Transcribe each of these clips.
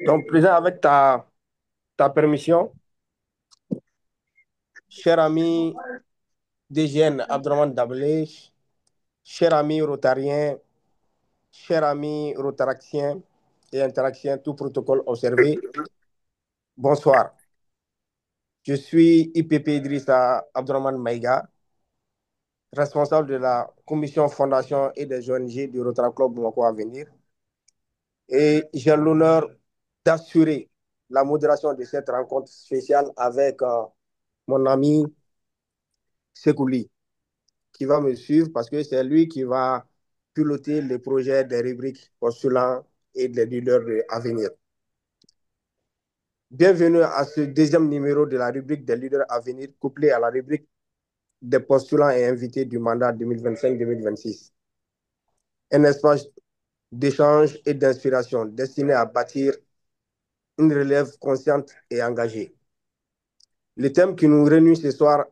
Donc, Président, avec ta permission, cher ami DGN Abdraman Dablé, cher ami rotarien, cher ami rotaractien et interactien, tout protocole observé, bonsoir. Je suis IPP Idrissa Abdraman Maïga, responsable de la commission fondation et des ONG du Rotary Club Bamako Avenir. Et j'ai l'honneur d'assurer la modération de cette rencontre spéciale avec mon ami Sekouli, qui va me suivre parce que c'est lui qui va piloter les projets des rubriques postulants et des leaders à venir. Bienvenue à ce deuxième numéro de la rubrique des leaders à venir, couplé à la rubrique des postulants et invités du mandat 2025-2026. Un espace d'échange et d'inspiration destiné à bâtir une relève consciente et engagée. Le thème qui nous réunit ce soir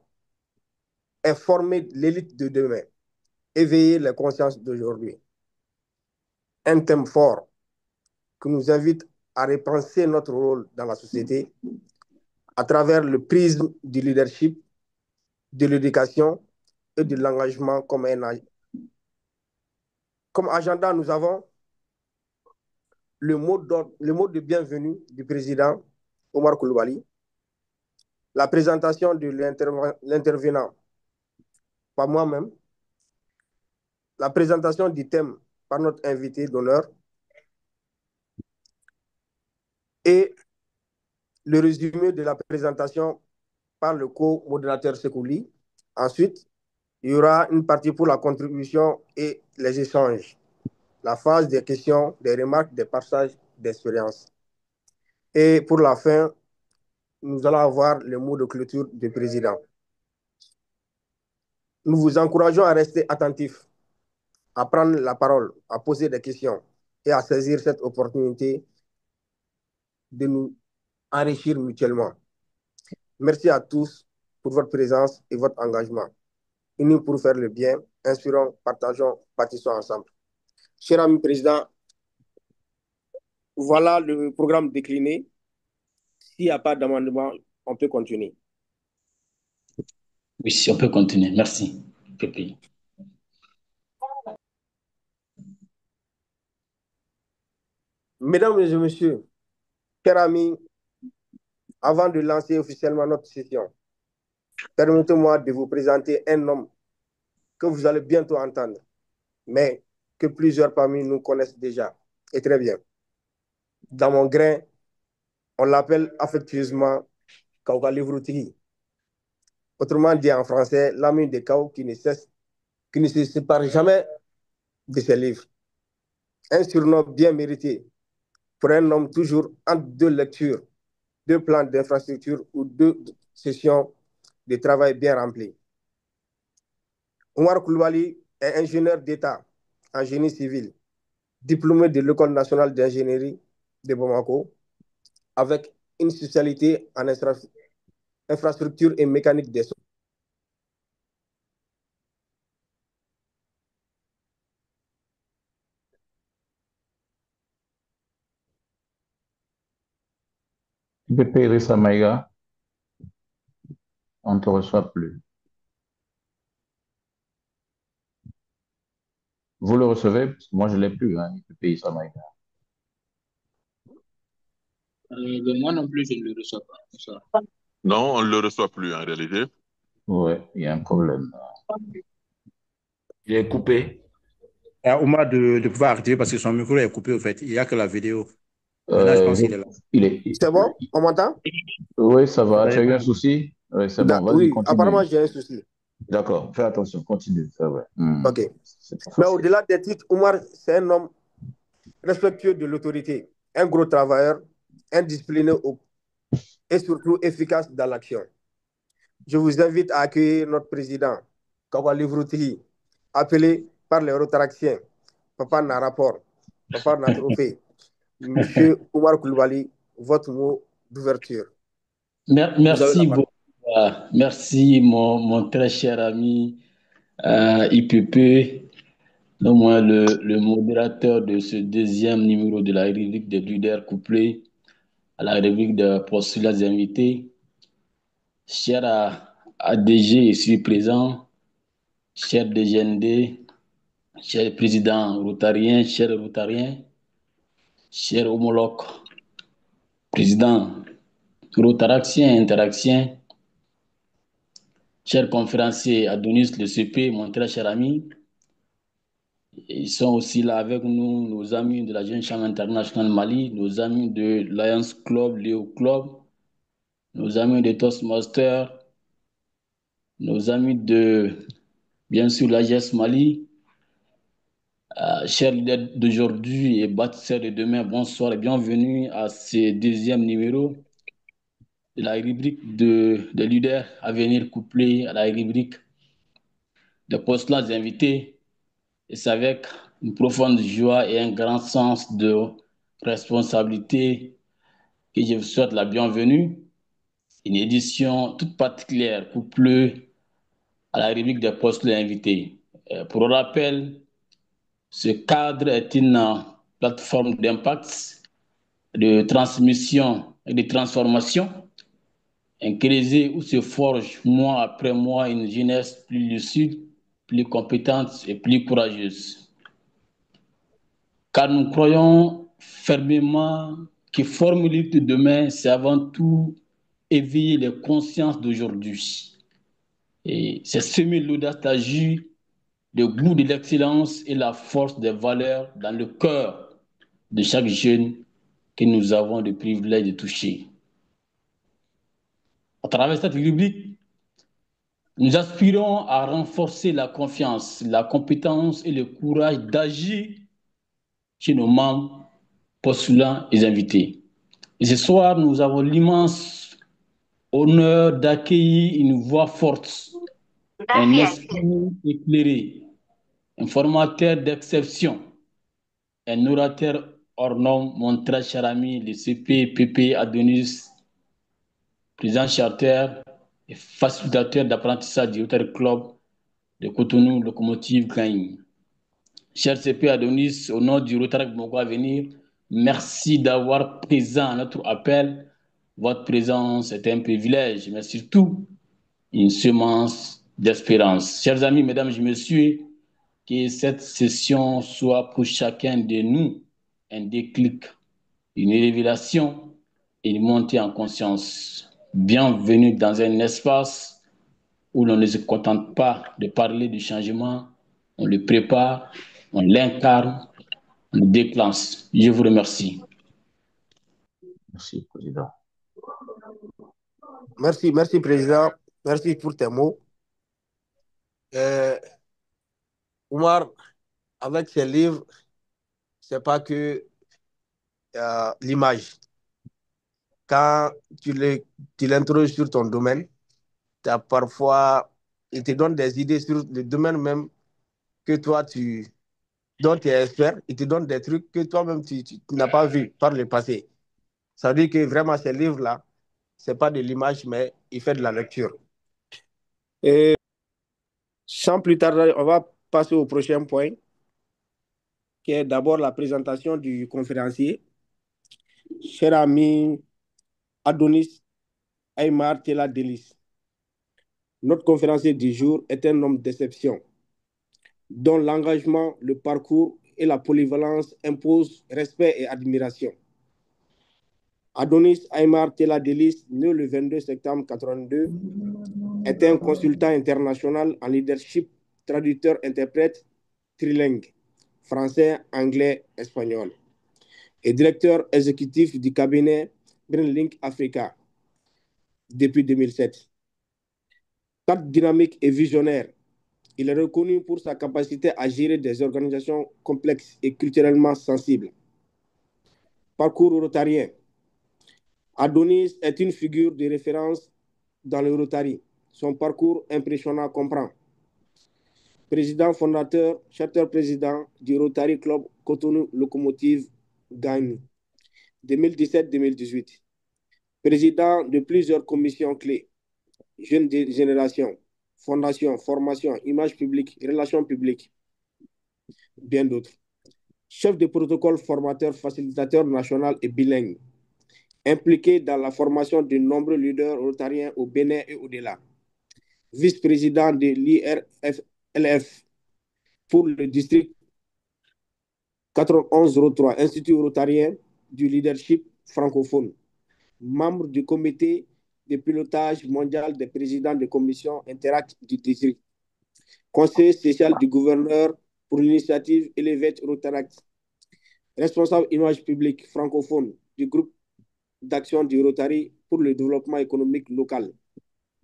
est former l'élite de demain, éveiller les consciences d'aujourd'hui. Un thème fort qui nous invite à repenser notre rôle dans la société à travers le prisme du leadership, de l'éducation et de l'engagement comme agenda. Nous avons le mot de bienvenue du président Omar Koulibaly, la présentation de l'intervenant par moi-même, la présentation du thème par notre invité d'honneur et le résumé de la présentation par le co-modérateur Sekouli. Ensuite, il y aura une partie pour la contribution et les échanges, la phase des questions, des remarques, des partages d'expériences. Et pour la fin, nous allons avoir le mot de clôture du président. Nous vous encourageons à rester attentifs, à prendre la parole, à poser des questions et à saisir cette opportunité de nous enrichir mutuellement. Merci à tous pour votre présence et votre engagement. Unis pour faire le bien, inspirons, partageons, bâtissons ensemble. Cher ami président, voilà le programme décliné. S'il n'y a pas d'amendement, on peut continuer. Oui, si on peut continuer. Merci. Pépi. Mesdames et messieurs, chers amis, avant de lancer officiellement notre session, permettez-moi de vous présenter un homme que vous allez bientôt entendre, mais que plusieurs parmi nous connaissent déjà, et très bien. Dans mon grain, on l'appelle affectueusement Kauka Livrouti. Autrement dit en français, l'ami de Kau qui ne se sépare jamais de ses livres. Un surnom bien mérité pour un homme toujours entre deux lectures, deux plans d'infrastructure ou deux sessions de travail bien remplies. Omar Koulibaly est ingénieur d'État en génie civil, diplômé de l'École nationale d'ingénierie de Bamako, avec une spécialité en infrastructure et mécanique des sols. BP Idrissa Maïga, on ne te reçoit plus. Vous le recevez? Parce que moi, je ne l'ai plus, hein, BP Idrissa Maïga. Moi non plus, je ne le reçois pas. Ça. Non, on ne le reçoit plus en réalité. Oui, il y a un problème. Il est coupé. À Omar de pouvoir activer parce que son micro est coupé, au fait. Il n'y a que la vidéo. Maintenant, je pense qu'il est là. Il est... C'est bon? On m'entend? Oui, ça va. Tu as eu un souci? Oui, c'est bon. Vas-y, Oui, continue. apparemment, j'ai un souci. D'accord. Fais attention. Continue. C'est vrai. OK. Mais au-delà des titres, Omar, c'est un homme respectueux de l'autorité, un gros travailleur, indiscipliné et surtout efficace dans l'action. Je vous invite à accueillir notre président, Kawa Livrouti, appelé par les Rotaractiens, Papa n'a rapport, Papa n'a trophée. Monsieur Omar Koulibaly, votre mot d'ouverture. Merci beaucoup. Merci, mon très cher ami IPP. Donc, moi, le modérateur de ce deuxième numéro de la rubrique des leaders couplés à la rubrique de postulats invités. Cher ADG, je suis présent. Cher DGND, cher président rotarien, cher rotarien, cher homologue, président rotaraxien, interaxien, cher conférencier Adonis Le CP, mon très cher ami. Ils sont aussi là avec nous, nos amis de la Jeune Chambre internationale Mali, nos amis de Lions Club, Léo Club, nos amis de Toastmaster, nos amis de, bien sûr, l'AGS Mali, chers leaders d'aujourd'hui et bâtisseurs de demain, bonsoir et bienvenue à ce deuxième numéro de la rubrique des leaders à venir couplée à la rubrique des postulats invités. Et c'est avec une profonde joie et un grand sens de responsabilité que je vous souhaite la bienvenue. Une édition toute particulière couplée à la rubrique des postulats invités. Pour rappel, ce cadre est une plateforme d'impact, de transmission et de transformation, un creuset où se forge mois après mois une jeunesse plus lucide, plus compétente et plus courageuse. Car nous croyons fermement que formuler de demain, c'est avant tout éveiller les consciences d'aujourd'hui. Et c'est semer l'audace d'agir, le goût de l'excellence et la force des valeurs dans le cœur de chaque jeune que nous avons le privilège de toucher. À travers cette rubrique, nous aspirons à renforcer la confiance, la compétence et le courage d'agir chez nos membres, postulants et invités. Et ce soir, nous avons l'immense honneur d'accueillir une voix forte, un esprit éclairé, un formateur d'exception, un orateur hors norme, mon très cher ami, le CP, PP Adonis, président charter et facilitateur d'apprentissage du Rotary Club de Cotonou, Locomotive Gagne. Cher CP Adonis, au nom du Rotary Bongo à venir, merci d'avoir présent à notre appel. Votre présence est un privilège, mais surtout une semence d'espérance. Chers amis, mesdames et messieurs, que cette session soit pour chacun de nous un déclic, une révélation et une montée en conscience. Bienvenue dans un espace où l'on ne se contente pas de parler du changement, on le prépare, on l'incarne, on le déclenche. Je vous remercie. Merci, Président. Merci, merci, Président. Merci pour tes mots. Oumar, avec ces livres, c'est pas que l'image. Quand tu l'introduis sur ton domaine, il te donne des idées sur le domaine même que toi, dont tu es expert. Il te donne des trucs que toi-même, tu n'as pas vu par le passé. Ça veut dire que vraiment, ces livres-là, ce n'est pas de l'image, mais il fait de la lecture. Et sans plus tarder, on va passer au prochain point, qui est d'abord la présentation du conférencier. Cher ami Adonis Aymar Tela Delis, notre conférencier du jour est un homme d'exception, dont l'engagement, le parcours et la polyvalence imposent respect et admiration. Adonis Aymar Tela Delis, né le 22 septembre 1982, est un consultant international en leadership, traducteur-interprète trilingue, français, anglais, espagnol, et directeur exécutif du cabinet Greenlink Africa depuis 2007. Cadre dynamique et visionnaire, il est reconnu pour sa capacité à gérer des organisations complexes et culturellement sensibles. Parcours rotarien. Adonis est une figure de référence dans le Rotary. Son parcours impressionnant comprend président fondateur, charter président du Rotary Club Cotonou Locomotive Gagne 2017-2018. Président de plusieurs commissions clés, jeunes générations, fondation, formation, image publique, relations publiques. bien d'autres. Chef de protocole, formateur, facilitateur national et bilingue, impliqué dans la formation de nombreux leaders rotariens au Bénin et au-delà. Vice-président de l'IRFLF pour le district 9103, Institut rotarien du leadership francophone. Membre du comité de pilotage mondial des présidents de commission Interact du district. Conseiller spécial du gouverneur pour l'initiative Elevate Rotaract. Responsable image publique francophone du groupe d'action du Rotary pour le développement économique local.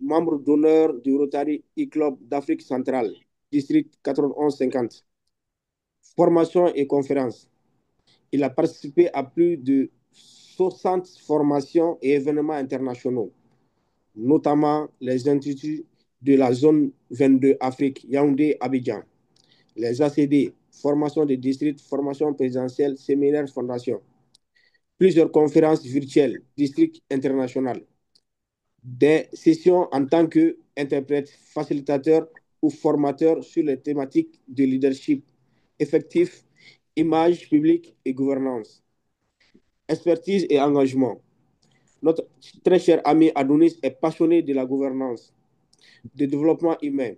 Membre d'honneur du Rotary e-Club d'Afrique centrale, district 9150. Formation et conférences. Il a participé à plus de 60 formations et événements internationaux, notamment les instituts de la zone 22 Afrique, Yaoundé, Abidjan, les ACD, formation de district, formation présidentielle, séminaire, fondation, plusieurs conférences virtuelles, district international, des sessions en tant qu'interprète, facilitateur ou formateur sur les thématiques de leadership effectif, image publique et gouvernance, expertise et engagement. Notre très cher ami Adonis est passionné de la gouvernance, de développement humain,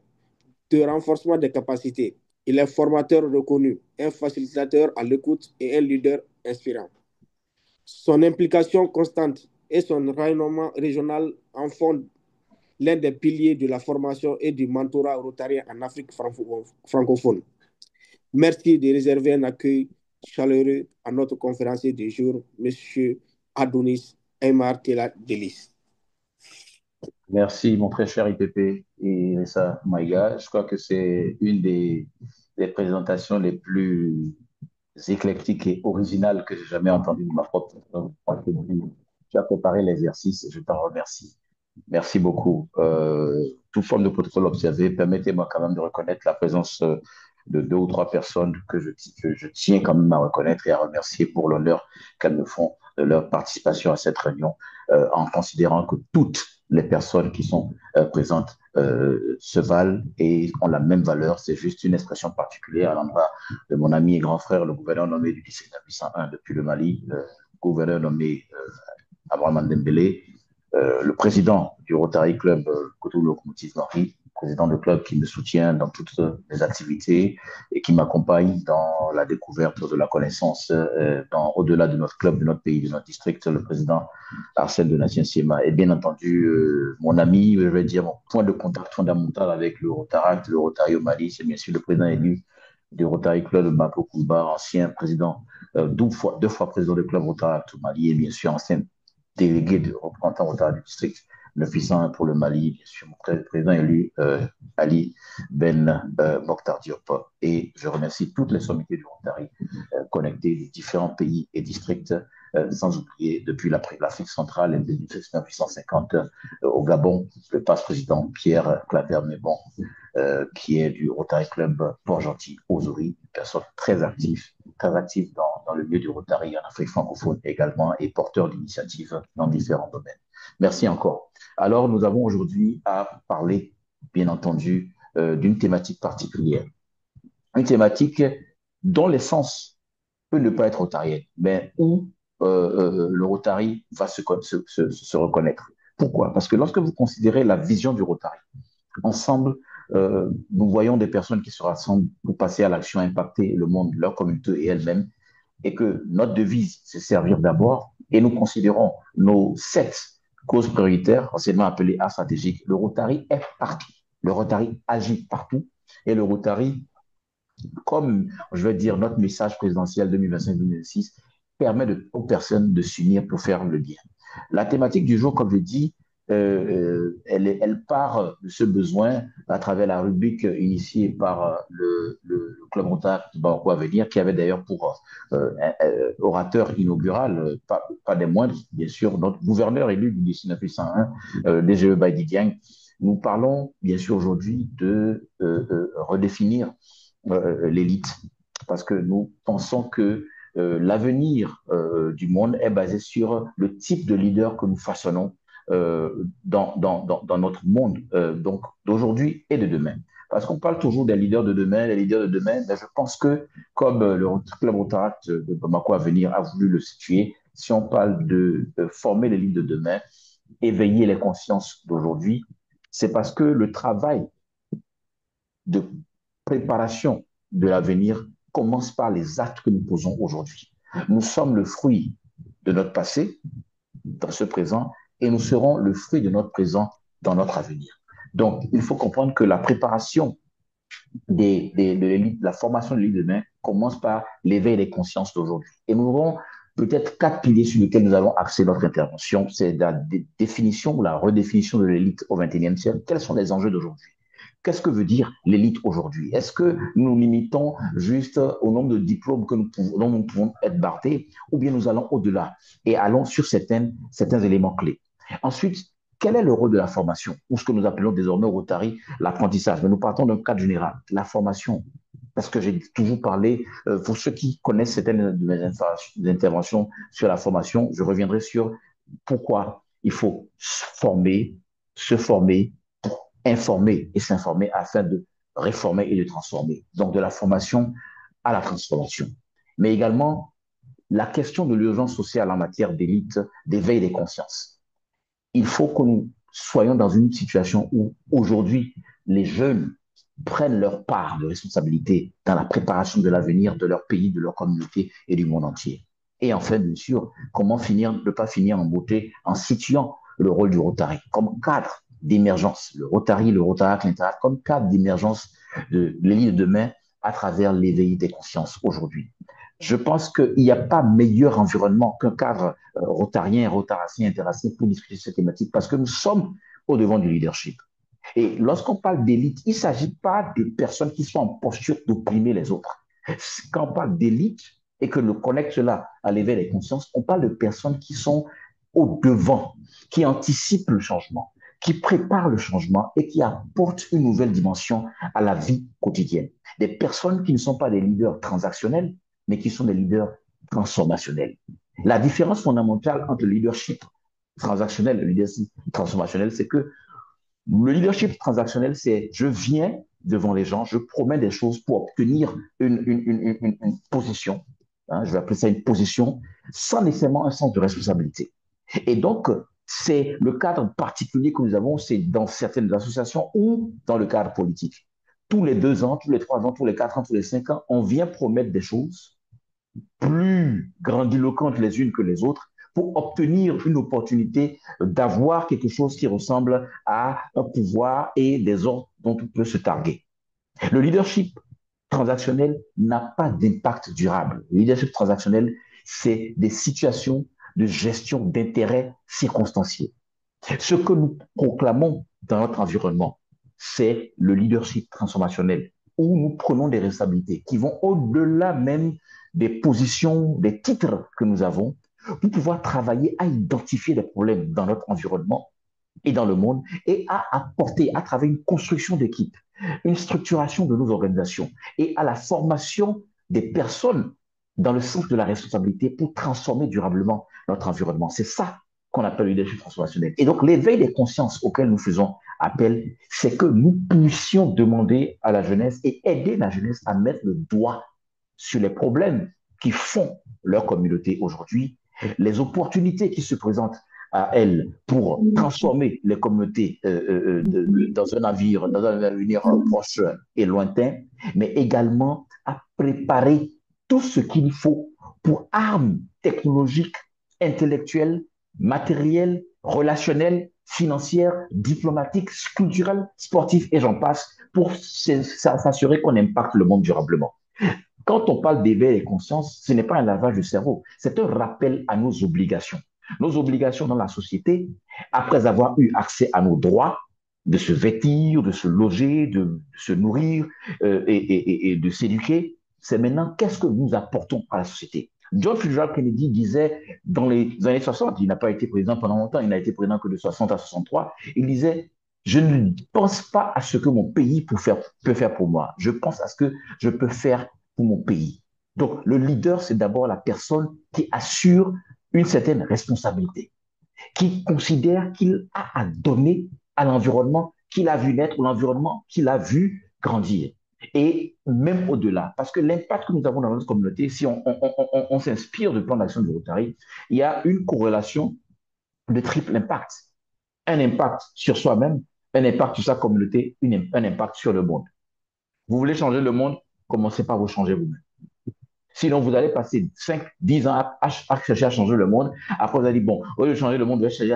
de renforcement des capacités. Il est formateur reconnu, un facilitateur à l'écoute et un leader inspirant. Son implication constante et son rayonnement régional en font l'un des piliers de la formation et du mentorat rotarien en Afrique francophone. Merci de réserver un accueil chaleureux à notre conférencier du jour, M. Adonis Aymar Tela Delis. Merci, mon très cher IPP et Ressa Maïga. Je crois que c'est une des présentations les plus éclectiques et originales que j'ai jamais entendues de ma propre. Tu as préparé l'exercice et je t'en remercie. Merci beaucoup. Toute forme de protocole observé, permettez-moi quand même de reconnaître la présence de deux ou trois personnes que je tiens quand même à reconnaître et à remercier pour l'honneur qu'elles me font de leur participation à cette réunion, en considérant que toutes les personnes qui sont présentes se valent et ont la même valeur. C'est juste une expression particulière à l'endroit de mon ami et grand frère, le gouverneur nommé du 17 101 depuis le Mali, le gouverneur nommé Abraham Dembélé, le président du Rotary Club Cotonou Locomotive Marie, président de club qui me soutient dans toutes les activités et qui m'accompagne dans la découverte de la connaissance au-delà de notre club, de notre pays, de notre district, le président Arsène Donatien Siema. Et bien entendu, mon ami, je vais dire mon point de contact fondamental avec le Rotaract, le Rotary au Mali, c'est bien sûr le président élu du Rotary Club de Bako Koumba, ancien président, deux fois président du club Rotaract au Mali et bien sûr ancien délégué de représentant Rotary du district 901 pour le Mali, bien sûr, mon président élu Ali Ben Mokhtar Diop. Et je remercie toutes les sommités du Rotary connectées des différents pays et districts, sans oublier depuis l'Afrique centrale et le district 1850 au Gabon, le passe-président Pierre Claver-Mébon, qui est du Rotary Club Port-Gentil, Ozuri, une personne très active dans le milieu du Rotary en Afrique francophone également et porteur d'initiatives dans différents domaines. Merci encore. Alors, nous avons aujourd'hui à parler, bien entendu, d'une thématique particulière. Une thématique dont l'essence peut ne pas être rotarienne, mais où le Rotary va se reconnaître. Pourquoi? Parce que lorsque vous considérez la vision du Rotary, ensemble, nous voyons des personnes qui se rassemblent pour passer à l'action, impacter le monde, leur communauté et elles-mêmes, et que notre devise, c'est servir d'abord, et nous considérons nos 7 causes prioritaires, anciennement appelées A stratégiques. Le Rotary est partout. Le Rotary agit partout. Et le Rotary, comme je vais dire notre message présidentiel 2025-2026, permet aux personnes de s'unir pour faire le bien. La thématique du jour, comme je dis, elle part de ce besoin à travers la rubrique initiée par le Club Rotary de Bamako à venir, qui avait d'ailleurs pour orateur inaugural, pas des moindres, bien sûr, notre gouverneur élu du 1901, DGE Baïdi Diagne. Nous parlons, bien sûr, aujourd'hui de redéfinir l'élite, parce que nous pensons que l'avenir du monde est basé sur le type de leader que nous façonnons dans notre monde, donc d'aujourd'hui et de demain. Parce qu'on parle toujours des leaders de demain, les leaders de demain, mais je pense que, comme le Club Rotaract de Bamako à venir a voulu le situer, si on parle de former les leaders de demain, éveiller les consciences d'aujourd'hui, c'est parce que le travail de préparation de l'avenir commence par les actes que nous posons aujourd'hui. Nous sommes le fruit de notre passé dans ce présent et nous serons le fruit de notre présent dans notre avenir. Donc, il faut comprendre que la préparation de l'élite, la formation de l'élite demain commence par l'éveil des consciences d'aujourd'hui. Et nous aurons peut-être 4 piliers sur lesquels nous allons axer notre intervention. C'est la définition ou la redéfinition de l'élite au XXIe siècle. Quels sont les enjeux d'aujourd'hui? Qu'est-ce que veut dire l'élite aujourd'hui? Est-ce que nous limitons juste au nombre de diplômes dont nous pouvons être bardés, ou bien nous allons au-delà et allons sur certains éléments clés? Ensuite, quel est le rôle de la formation, ou ce que nous appelons désormais au Rotary l'apprentissage? Mais nous partons d'un cadre général, la formation. Parce que j'ai toujours parlé, pour ceux qui connaissent certaines de mes interventions sur la formation, je reviendrai sur pourquoi il faut se former, informer et s'informer afin de réformer et de transformer. Donc, de la formation à la transformation. Mais également, la question de l'urgence sociale en matière d'élite, d'éveil des consciences. Il faut que nous soyons dans une situation où, aujourd'hui, les jeunes prennent leur part de responsabilité dans la préparation de l'avenir de leur pays, de leur communauté et du monde entier. Et enfin, bien sûr, comment ne pas finir en beauté en situant le rôle du Rotary comme cadre d'émergence, le Rotary, le Rotaract, l'Interact, comme cadre d'émergence de l'élite de demain à travers l'éveil des consciences aujourd'hui. Je pense qu'il n'y a pas meilleur environnement qu'un cadre rotarien, rotaracien, interracien pour discuter de cette thématique parce que nous sommes au devant du leadership. Et lorsqu'on parle d'élite, il ne s'agit pas de personnes qui sont en posture d'opprimer les autres. Quand on parle d'élite et que nous connecte cela à l'éveil des consciences, on parle de personnes qui sont au devant, qui anticipent le changement, qui préparent le changement et qui apportent une nouvelle dimension à la vie quotidienne. Des personnes qui ne sont pas des leaders transactionnels, mais qui sont des leaders transformationnels. La différence fondamentale entre le leadership transactionnel et le leadership transformationnel, c'est que le leadership transactionnel, c'est je viens devant les gens, je promets des choses pour obtenir une position, hein, je vais appeler ça une position, sans nécessairement un sens de responsabilité. Et donc, c'est le cadre particulier que nous avons, c'est dans certaines associations ou dans le cadre politique. Tous les 2 ans, tous les 3 ans, tous les 4 ans, tous les 5 ans, on vient promettre des choses plus grandiloquentes les unes que les autres pour obtenir une opportunité d'avoir quelque chose qui ressemble à un pouvoir et des ordres dont on peut se targuer. Le leadership transactionnel n'a pas d'impact durable. Le leadership transactionnel, c'est des situations de gestion d'intérêts circonstanciés. Ce que nous proclamons dans notre environnement, c'est le leadership transformationnel, où nous prenons des responsabilités qui vont au-delà même des positions, des titres que nous avons, pour pouvoir travailler à identifier des problèmes dans notre environnement et dans le monde et à apporter à travers une construction d'équipe, une structuration de nos organisations et à la formation des personnes dans le sens de la responsabilité pour transformer durablement notre environnement. C'est ça qu'on appelle le leadership transformationnel. Et donc, l'éveil des consciences auquel nous faisons appel, c'est que nous puissions demander à la jeunesse et aider la jeunesse à mettre le doigt sur les problèmes qui font leur communauté aujourd'hui, les opportunités qui se présentent à elles pour transformer les communautés dans un avenir proche et lointain, mais également à préparer tout ce qu'il faut pour armes technologiques, intellectuelles, matérielles, relationnelles, financières, diplomatiques, culturelles, sportives et j'en passe, pour s'assurer qu'on impacte le monde durablement. Quand on parle d'éveil des consciences, ce n'est pas un lavage de cerveau, c'est un rappel à nos obligations. Nos obligations dans la société, après avoir eu accès à nos droits, de se vêtir, de se loger, de se nourrir et de s'éduquer, c'est maintenant qu'est-ce que nous apportons à la société. John Fitzgerald Kennedy disait dans les années 60, il n'a pas été président pendant longtemps, il n'a été président que de 60 à 63, il disait « Je ne pense pas à ce que mon pays peut faire pour moi, je pense à ce que je peux faire pour mon pays. » Donc, le leader, c'est d'abord la personne qui assure une certaine responsabilité, qui considère qu'il a à donner à l'environnement qu'il a vu naître ou l'environnement qu'il a vu grandir. Et même au-delà, parce que l'impact que nous avons dans notre communauté, si on s'inspire du plan d'action de Rotary, il y a une corrélation de triple impact. Un impact sur soi-même, un impact sur sa communauté, un impact sur le monde. Vous voulez changer le monde, commencez par vous changer vous-même. Sinon, vous allez passer 5, 10 ans à chercher à changer le monde. Après, vous allez dire, bon, au lieu de changer le monde, je vais chercher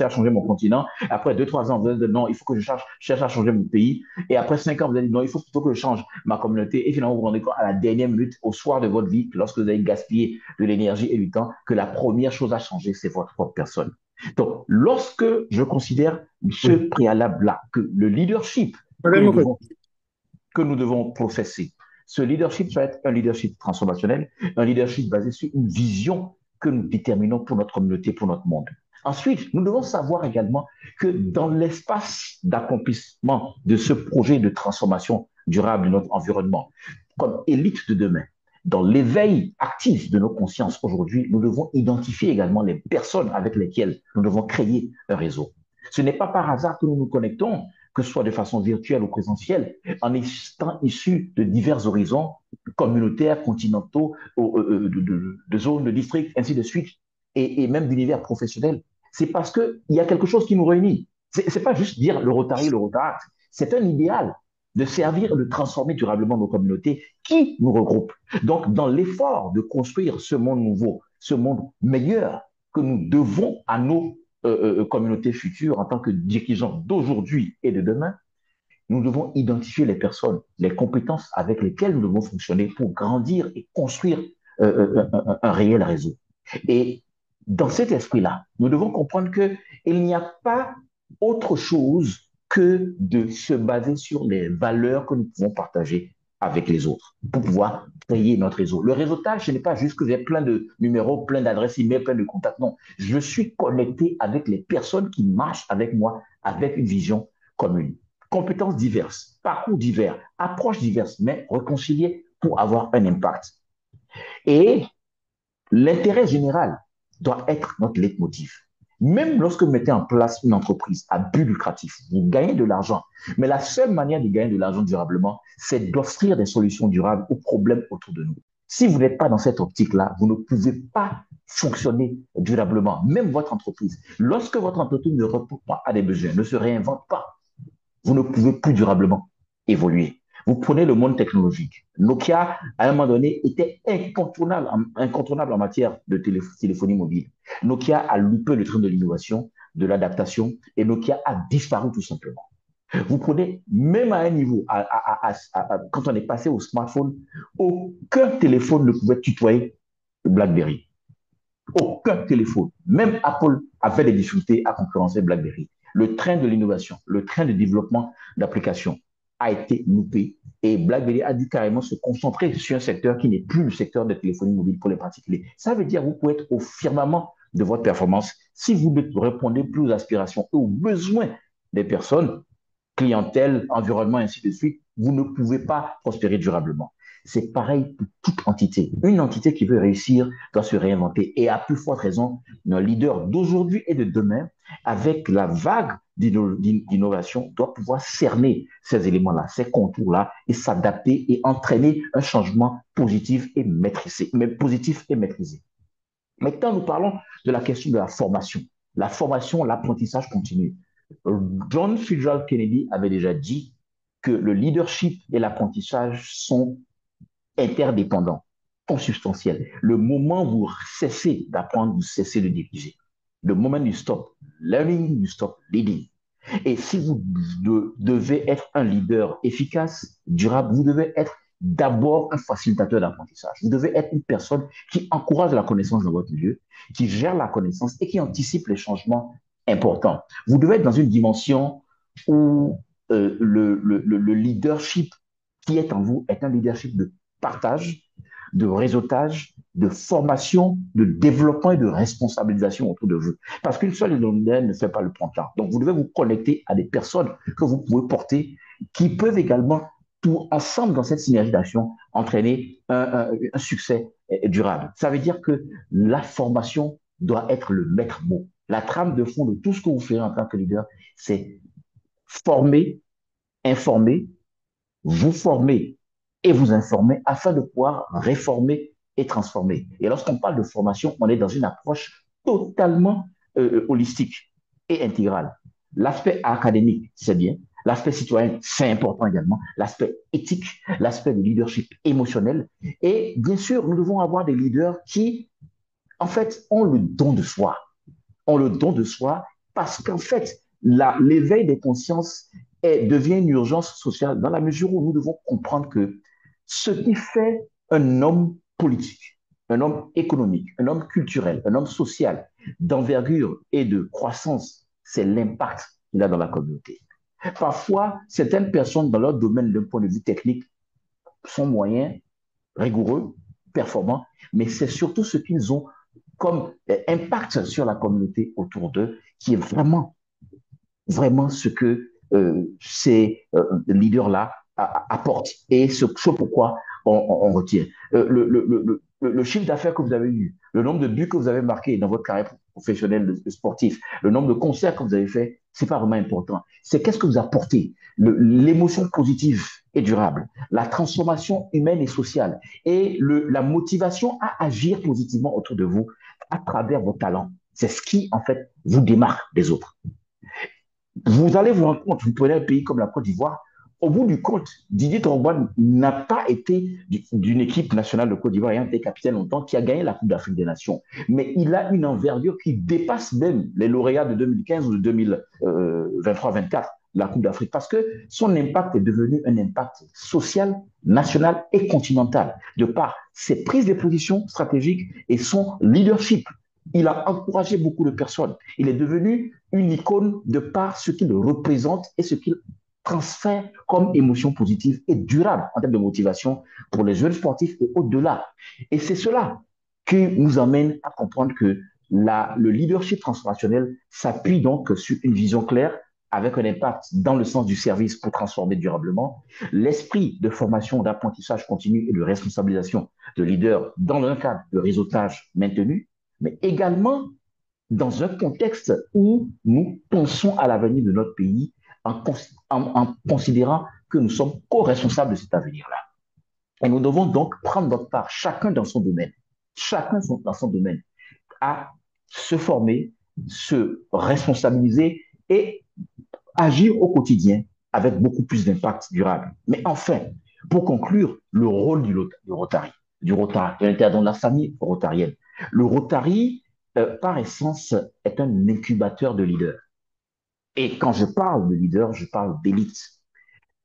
à changer mon continent. Après 2, 3 ans, vous allez dire, non, il faut que je cherche à changer mon pays. Et après 5 ans, vous allez dire, non, il faut plutôt que je change ma communauté. Et finalement, vous vous rendez compte à la dernière minute, au soir de votre vie, lorsque vous avez gaspillé de l'énergie et du temps, que la première chose à changer, c'est votre propre personne. Donc, lorsque je considère ce préalable-là, que le leadership que nous devons professer, ce leadership va être un leadership transformationnel, un leadership basé sur une vision que nous déterminons pour notre communauté, pour notre monde. Ensuite, nous devons savoir également que dans l'espace d'accomplissement de ce projet de transformation durable de notre environnement, comme élite de demain, dans l'éveil actif de nos consciences aujourd'hui, nous devons identifier également les personnes avec lesquelles nous devons créer un réseau. Ce n'est pas par hasard que nous nous connectons, que ce soit de façon virtuelle ou présentielle, en étant issus de divers horizons communautaires, continentaux, de zones, de districts, ainsi de suite, et même d'univers professionnels. C'est parce qu'il y a quelque chose qui nous réunit. Ce n'est pas juste dire le Rotary, le Rotaract. C'est un idéal de servir et de transformer durablement nos communautés qui nous regroupent. Donc, dans l'effort de construire ce monde nouveau, ce monde meilleur que nous devons à nos communautés futures en tant que dirigeants d'aujourd'hui et de demain, nous devons identifier les personnes, les compétences avec lesquelles nous devons fonctionner pour grandir et construire un réel réseau. Et dans cet esprit-là, nous devons comprendre qu'il n'y a pas autre chose que de se baser sur les valeurs que nous pouvons partager avec les autres pour pouvoir créer notre réseau. Le réseautage, ce n'est pas juste que j'ai plein de numéros, plein d'adresses email, plein de contacts. Non, je suis connecté avec les personnes qui marchent avec moi, avec une vision commune. Compétences diverses, parcours divers, approches diverses, mais réconciliées pour avoir un impact. Et l'intérêt général doit être notre leitmotiv. Même lorsque vous mettez en place une entreprise à but lucratif, vous gagnez de l'argent. Mais la seule manière de gagner de l'argent durablement, c'est d'offrir des solutions durables aux problèmes autour de nous. Si vous n'êtes pas dans cette optique-là, vous ne pouvez pas fonctionner durablement, même votre entreprise. Lorsque votre entreprise ne répond pas à des besoins, ne se réinvente pas, vous ne pouvez plus durablement évoluer. Vous prenez le monde technologique. Nokia, à un moment donné, était incontournable en matière de téléphonie mobile. Nokia a loupé le train de l'innovation, de l'adaptation, et Nokia a disparu tout simplement. Vous prenez, même à un niveau, quand on est passé au smartphone, aucun téléphone ne pouvait tutoyer le BlackBerry. Aucun téléphone. Même Apple avait des difficultés à concurrencer BlackBerry. Le train de l'innovation, le train de développement d'applications a été loupé et BlackBerry a dû carrément se concentrer sur un secteur qui n'est plus le secteur de téléphonie mobile pour les particuliers. Ça veut dire que vous pouvez être au firmament de votre performance si vous ne répondez plus aux aspirations et aux besoins des personnes, clientèle, environnement, ainsi de suite, vous ne pouvez pas prospérer durablement. C'est pareil pour toute entité. Une entité qui veut réussir doit se réinventer. Et à plus forte raison, un leader d'aujourd'hui et de demain, avec la vague d'innovation, doit pouvoir cerner ces éléments-là, ces contours-là, et s'adapter et entraîner un changement positif et maîtrisé. Maintenant, nous parlons de la question de la formation. La formation, l'apprentissage continu. John Fitzgerald Kennedy avait déjà dit que le leadership et l'apprentissage sont interdépendants, consubstantiels. Le moment où vous cessez d'apprendre, vous cessez de diriger. Le moment you stop learning, you stop leading. Et si vous devez être un leader efficace, durable, vous devez être d'abord un facilitateur d'apprentissage. Vous devez être une personne qui encourage la connaissance dans votre milieu, qui gère la connaissance et qui anticipe les changements importants. Vous devez être dans une dimension où le leadership qui est en vous est un leadership de partage, de réseautage, de formation, de développement et de responsabilisation autour de vous. Parce qu'une seule leader ne fait pas le printemps. Donc, vous devez vous connecter à des personnes que vous pouvez porter, qui peuvent également, tout ensemble dans cette synergie d'action, entraîner un succès durable. Ça veut dire que la formation doit être le maître mot. La trame de fond de tout ce que vous ferez en tant que leader, c'est former, informer, vous former et vous informer afin de pouvoir réformer et transformer. Et lorsqu'on parle de formation, on est dans une approche totalement holistique et intégrale. L'aspect académique, c'est bien. L'aspect citoyen, c'est important également. L'aspect éthique, l'aspect de leadership émotionnel. Et bien sûr, nous devons avoir des leaders qui, en fait, ont le don de soi. Ont le don de soi parce qu'en fait, l'éveil des consciences devient une urgence sociale dans la mesure où nous devons comprendre que ce qui fait un homme politique, un homme économique, un homme culturel, un homme social, d'envergure et de croissance, c'est l'impact qu'il a dans la communauté. Parfois, certaines personnes dans leur domaine d'un point de vue technique sont moyens, rigoureux, performants, mais c'est surtout ce qu'ils ont comme impact sur la communauté autour d'eux qui est vraiment ce que ces leaders-là apportent et ce pourquoi on retient. Le chiffre d'affaires que vous avez eu, le nombre de buts que vous avez marqués dans votre carrière professionnelle de sportif, le nombre de concerts que vous avez fait, c'est pas vraiment important. C'est qu'est-ce que vous apportez, l'émotion positive et durable, la transformation humaine et sociale et la motivation à agir positivement autour de vous à travers vos talents. C'est ce qui, en fait, vous démarque des autres. Vous allez vous rendre compte, vous prenez un pays comme la Côte d'Ivoire, au bout du compte, Didier Drogba n'a pas été d'une équipe nationale de Côte d'Ivoire, ayant été capitaine longtemps, qui a gagné la Coupe d'Afrique des Nations. Mais il a une envergure qui dépasse même les lauréats de 2015 ou de 2023-24, la Coupe d'Afrique, parce que son impact est devenu un impact social, national et continental, de par ses prises de position stratégiques et son leadership. Il a encouragé beaucoup de personnes. Il est devenu une icône de par ce qu'il représente et ce qu'il transfert comme émotion positive et durable en termes de motivation pour les jeunes sportifs et au-delà. Et c'est cela qui nous amène à comprendre que le leadership transformationnel s'appuie donc sur une vision claire avec un impact dans le sens du service pour transformer durablement, l'esprit de formation, d'apprentissage continu et de responsabilisation de leaders dans un cadre de réseautage maintenu, mais également dans un contexte où nous pensons à l'avenir de notre pays en considérant que nous sommes co-responsables de cet avenir-là. Et nous devons donc prendre notre part, chacun dans son domaine, à se former, se responsabiliser et agir au quotidien avec beaucoup plus d'impact durable. Mais enfin, pour conclure, le rôle du Rotary, de la famille rotarienne. Le Rotary, par essence, est un incubateur de leaders. Et quand je parle de leader, je parle d'élite.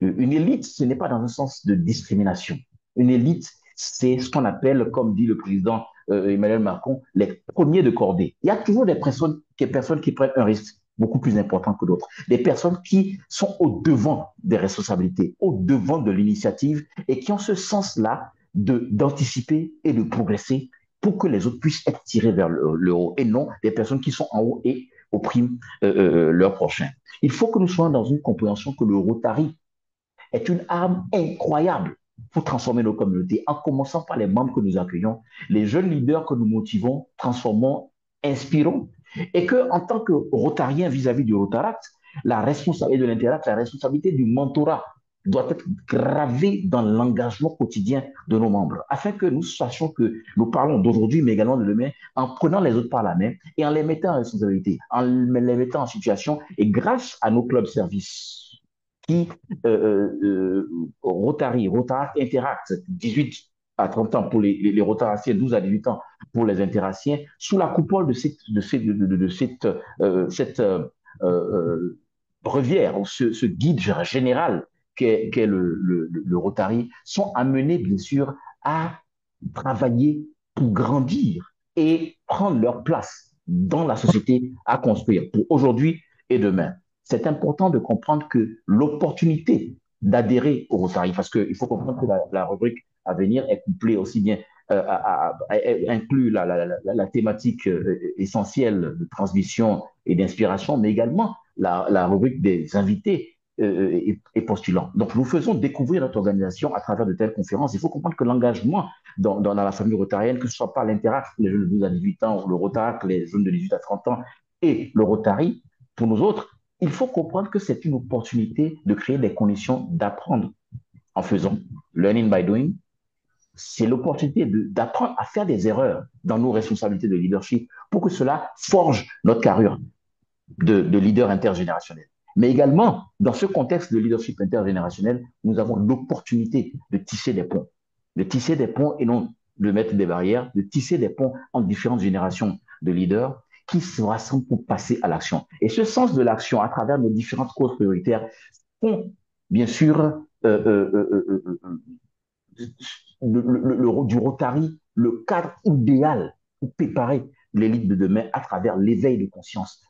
Une élite, ce n'est pas dans un sens de discrimination. Une élite, c'est ce qu'on appelle, comme dit le président Emmanuel Macron, les premiers de cordée. Il y a toujours des personnes qui prennent un risque beaucoup plus important que d'autres. Des personnes qui sont au devant des responsabilités, au devant de l'initiative et qui ont ce sens-là d'anticiper et de progresser pour que les autres puissent être tirés vers le haut et non des personnes qui sont en haut et oppriment leur prochain. Il faut que nous soyons dans une compréhension que le Rotary est une arme incroyable pour transformer nos communautés, en commençant par les membres que nous accueillons, les jeunes leaders que nous motivons, transformons, inspirons, et que en tant que Rotarien vis-à-vis du Rotaract, la responsabilité de l'Interact, la responsabilité du mentorat doit être gravée dans l'engagement quotidien de nos membres, afin que nous sachions que nous parlons d'aujourd'hui, mais également de demain, en prenant les autres par la main et en les mettant en responsabilité, en les mettant en situation, et grâce à nos clubs services qui Rotary Interact, 18 à 30 ans pour les Rotaraciens, 12 à 18 ans pour les Interaciens, sous la coupole de cette brevière, ou ce guide général qu'est le Rotary, sont amenés bien sûr à travailler pour grandir et prendre leur place dans la société à construire pour aujourd'hui et demain. C'est important de comprendre que l'opportunité d'adhérer au Rotary, parce qu'il faut comprendre que la rubrique à venir est couplée aussi bien, inclut la thématique essentielle de transmission et d'inspiration, mais également la rubrique des invités et postulants. Donc, nous faisons découvrir notre organisation à travers de telles conférences. Il faut comprendre que l'engagement dans la famille rotarienne, que ce soit par l'Interact, les jeunes de 12 à 18 ans, ou le Rotaract, les jeunes de 18 à 30 ans, et le Rotary, pour nous autres, il faut comprendre que c'est une opportunité de créer des conditions d'apprendre en faisant, learning by doing. C'est l'opportunité d'apprendre à faire des erreurs dans nos responsabilités de leadership pour que cela forge notre carrure de leader intergénérationnel. Mais également, dans ce contexte de leadership intergénérationnel, nous avons l'opportunité de tisser des ponts. De tisser des ponts et non de mettre des barrières, de tisser des ponts entre différentes générations de leaders qui se rassemblent pour passer à l'action. Et ce sens de l'action à travers nos différentes causes prioritaires font, bien sûr, du Rotary le cadre idéal pour préparer l'élite de demain à travers l'éveil de conscience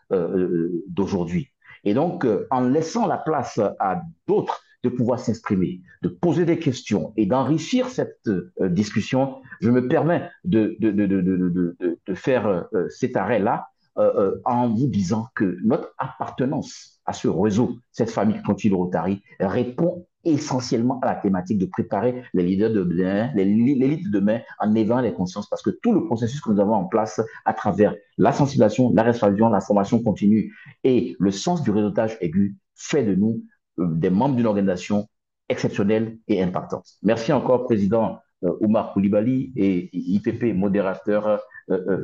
d'aujourd'hui. Et donc, en laissant la place à d'autres de pouvoir s'exprimer, de poser des questions et d'enrichir cette discussion, je me permets de faire cet arrêt-là en vous disant que notre appartenance à ce réseau, cette famille continue Rotary, répond essentiellement à la thématique de préparer les leaders de demain, l'élite de demain en éveillant les consciences parce que tout le processus que nous avons en place à travers la sensibilisation, la rétroaction, la formation continue et le sens du réseautage aigu fait de nous des membres d'une organisation exceptionnelle et impactante. Merci encore, Président Oumar Koulibaly et IPP, modérateur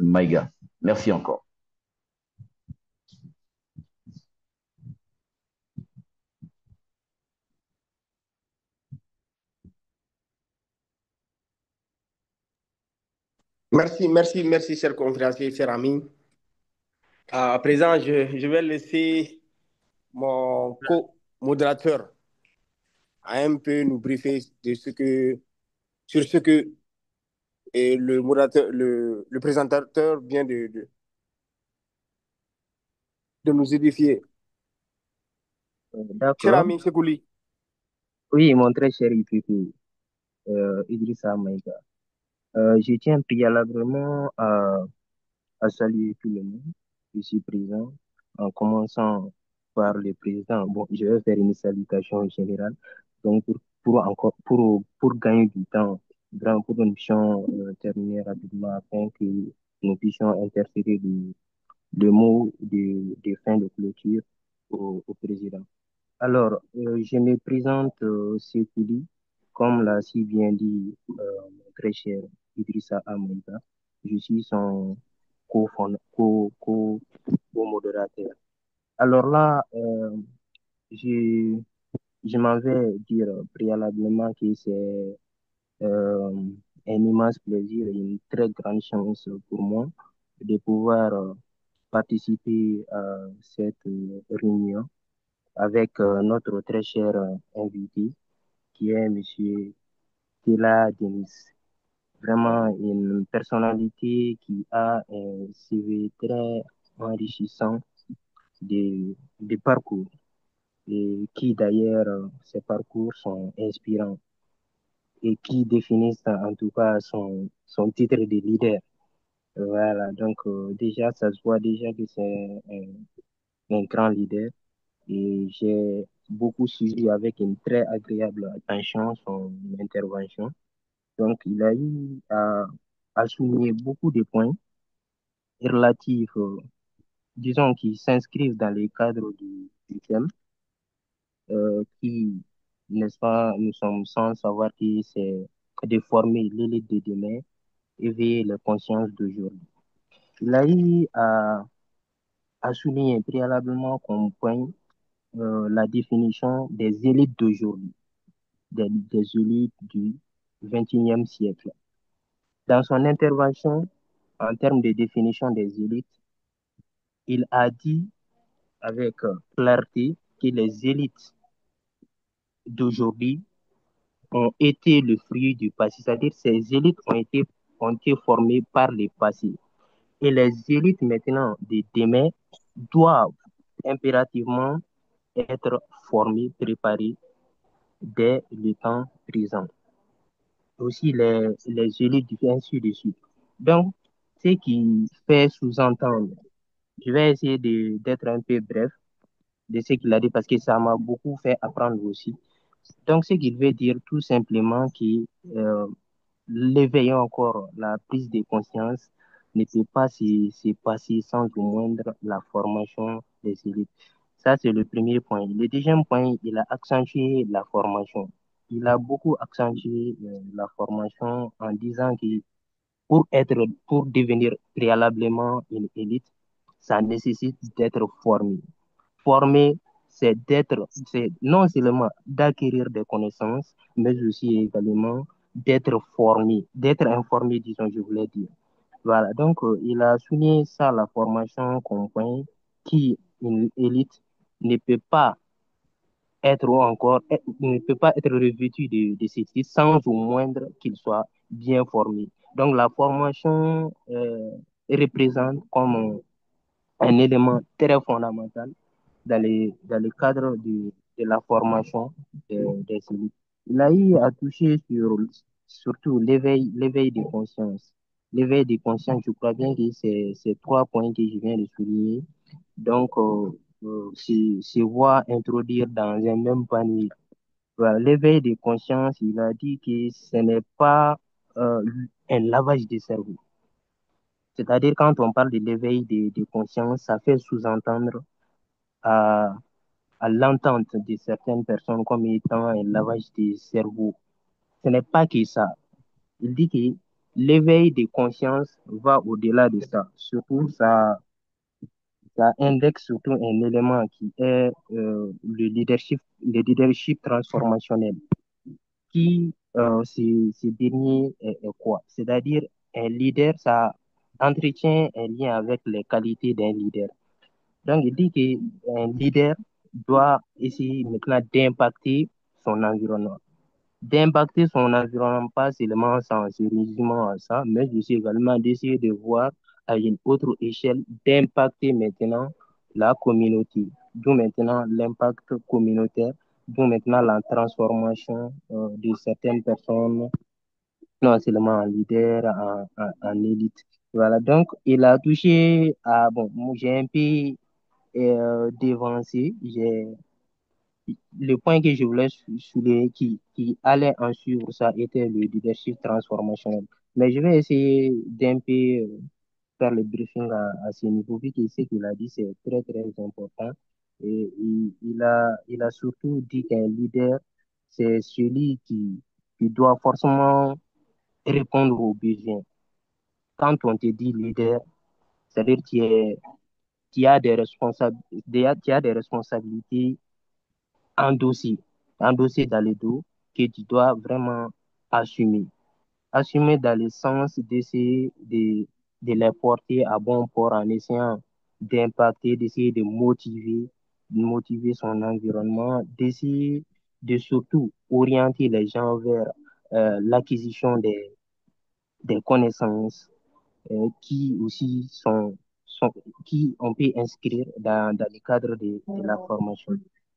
Maïga. Merci encore. Merci, cher conférencier, cher ami. À présent, je vais laisser mon co-modérateur à un peu nous briefer sur ce que le présentateur vient de nous édifier. Cher D'accord. ami Sekouli. Oui, mon très cher IPP, Idrissa Maïga. Je tiens préalablement à saluer tout le monde ici présent, en commençant par le président. Bon, je vais faire une salutation générale. Donc, pour gagner du temps, vraiment, pour que nous puissions terminer rapidement afin que nous puissions interférer le mot de fin de clôture au président. Alors, je me présente Sekouli, comme l'a si bien dit mon très cher Idrissa Amaïga. Je suis son co-modérateur. Alors là, je, je m'en vais dire préalablement que c'est euh, un immense plaisir et une très grande chance pour moi de pouvoir participer à cette réunion avec notre très cher invité, qui est Monsieur Tela Denis. Vraiment une personnalité qui a un CV très enrichissant de parcours et qui d'ailleurs, ces parcours sont inspirants et qui définissent en tout cas son titre de leader. Voilà, donc déjà, ça se voit déjà que c'est un grand leader. Et j'ai beaucoup suivi avec une très agréable attention son intervention. Donc, il a eu à souligner beaucoup de points relatifs, disons, qui s'inscrivent dans les cadres du thème, qui, n'est-ce pas, nous sommes sans savoir que c'est de former l'élite de demain, éveiller les consciences d'aujourd'hui. Il a eu à souligner préalablement comme point la définition des élites d'aujourd'hui, des élites du XXIe siècle. Dans son intervention, en termes de définition des élites, il a dit avec clarté que les élites d'aujourd'hui ont été le fruit du passé, c'est-à-dire ces élites ont été formées par le passé. Et les élites maintenant de demain doivent impérativement être formées, préparées dès le temps présent. Aussi les élites, ainsi de suite. Donc, ce qui fait sous-entendre, je vais essayer d'être un peu bref de ce qu'il a dit parce que ça m'a beaucoup fait apprendre aussi. Donc, ce qu'il veut dire tout simplement que l'éveil encore, la prise de conscience ne peut pas se passer sans au moindre la formation des élites. Ça, c'est le premier point. Le deuxième point, il a accentué la formation. Il a beaucoup accentué la formation en disant que pour devenir préalablement une élite, ça nécessite d'être formé. Former, c'est non seulement d'acquérir des connaissances, mais aussi également d'être formé, d'être informé, disons, je voulais dire. Voilà, donc il a souligné ça, la formation comme point qui, une élite ne peut pas être ou encore, ne peut pas être revêtu de ces titres sans au moindre qu'il soit bien formé. Donc la formation représente comme un élément très fondamental dans le cadre de la formation des cellules. Il a eu à toucher sur surtout l'éveil des consciences. L'éveil des consciences, je crois bien que c'est ces trois points que je viens de souligner. Donc, se voir introduire dans un même panier. Voilà, l'éveil des consciences, il a dit que ce n'est pas euh, un lavage de cerveau. C'est-à-dire, quand on parle de l'éveil des consciences, ça fait sous-entendre à à l'entente de certaines personnes comme étant un lavage des cerveaux. Ce n'est pas que ça. Il dit que l'éveil des consciences va au-delà de ça. Surtout, ça indexe surtout un élément qui est le leadership transformationnel. Qui, ce dernier est quoi? C'est-à-dire, un leader, ça entretient un lien avec les qualités d'un leader. Donc, il dit qu'un leader doit essayer maintenant d'impacter son environnement. D'impacter son environnement, pas seulement en se résumant à ça, mais aussi également d'essayer de voir à une autre échelle, d'impacter maintenant la communauté. D'où maintenant l'impact communautaire, d'où maintenant la transformation de certaines personnes, non seulement en leader, en élite. Voilà, donc il a touché à, bon, moi, j'ai un peu devancé. Le point que je voulais souligner qui allait en suivre ça était le leadership transformationnel. Mais je vais essayer d'un peu faire le briefing à ce niveau, vu que ce qu'il a dit, c'est très, très important. Et il a surtout dit qu'un leader, c'est celui qui doit forcément répondre aux besoins. Quand on te dit leader, c'est-à-dire qui a des qui a des responsabilités endossées, endossées dans le dos, que tu dois vraiment assumer. Assumer dans le sens d'essayer de les porter à bon port en essayant d'impacter, d'essayer de motiver son environnement, d'essayer de surtout orienter les gens vers l'acquisition des connaissances qui aussi qui on peut inscrire dans le cadre de la formation.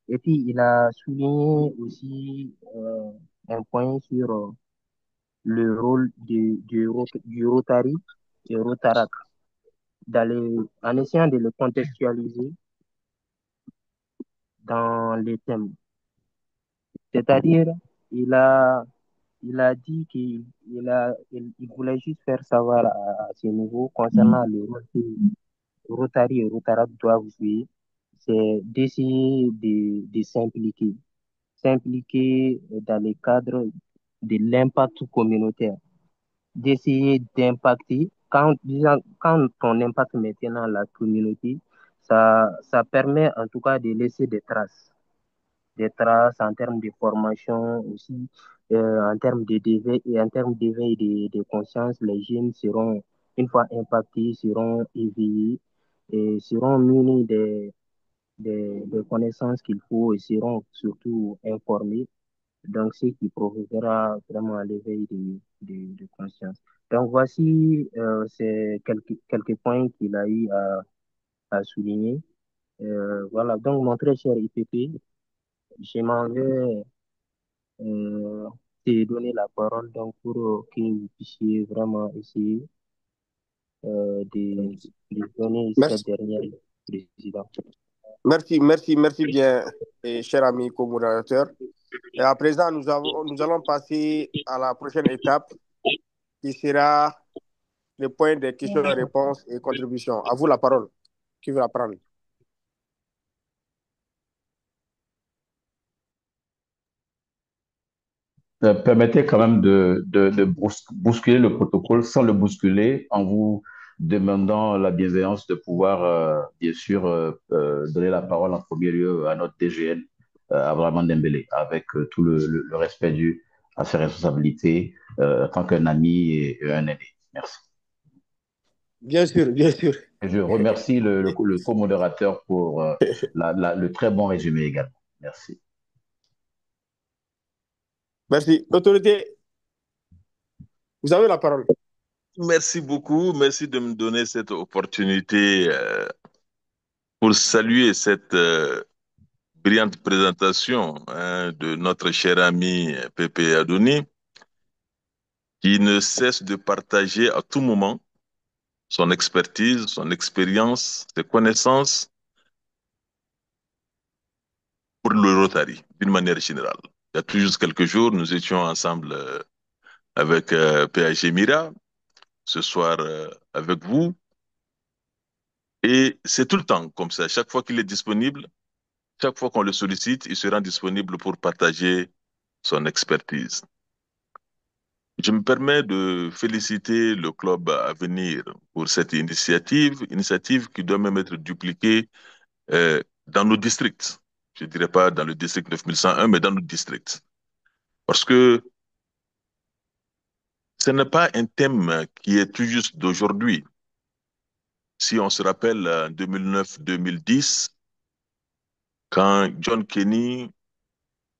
Et puis, il a souligné aussi un point sur le rôle du Rotary et Rotarac en essayant de le contextualiser dans les thèmes. C'est-à-dire, il a, il a dit il voulait juste faire savoir à ce niveau concernant le rôle Rotary et Rotaract doivent jouer, c'est d'essayer de s'impliquer. S'impliquer dans le cadre de l'impact communautaire, d'essayer d'impacter. Quand on impacte maintenant la communauté, ça permet en tout cas de laisser des traces en termes de formation aussi, en termes d'éveil et en termes d'éveil de conscience, les jeunes seront, une fois impactés, seront éveillés et seront munis des connaissances qu'il faut et seront surtout informés. Donc, ce qui provoquera vraiment l'éveil de conscience. Donc, voici c'est quelques points qu'il a eu à souligner. Voilà, donc mon très cher IPP, je m'en vais te donner la parole donc pour que vous puissiez vraiment essayer de donner cette Merci, dernière présidence. merci bien, cher ami co-modérateur. Et à présent, nous allons passer à la prochaine étape qui sera le point des questions, et, réponses et contributions. À vous la parole. Qui veut la prendre? Permettez quand même de bousculer le protocole sans le bousculer en vous demandant la bienveillance de pouvoir, bien sûr, donner la parole en premier lieu à notre DGN, Abraham Dembélé, avec tout le respect dû à ses responsabilités en tant qu'un ami et un aîné. Merci. Bien sûr, bien sûr. Et je remercie le co-modérateur pour le très bon résumé également. Merci. Merci. Autorité, vous avez la parole. Merci beaucoup. Merci de me donner cette opportunité pour saluer cette brillante présentation de notre cher ami Pépé Adouni, qui ne cesse de partager à tout moment son expertise, son expérience, ses connaissances pour le Rotary, d'une manière générale. Il y a tout juste quelques jours, nous étions ensemble avec PAG Mira, ce soir avec vous. Et c'est tout le temps comme ça. Chaque fois qu'il est disponible, chaque fois qu'on le sollicite, il se rend disponible pour partager son expertise. Je me permets de féliciter le club à venir pour cette initiative qui doit même être dupliquée dans nos districts. Je ne dirais pas dans le district 9101, mais dans nos districts. Parce que ce n'est pas un thème qui est tout juste d'aujourd'hui. Si on se rappelle en 2009-2010, quand John Kenny,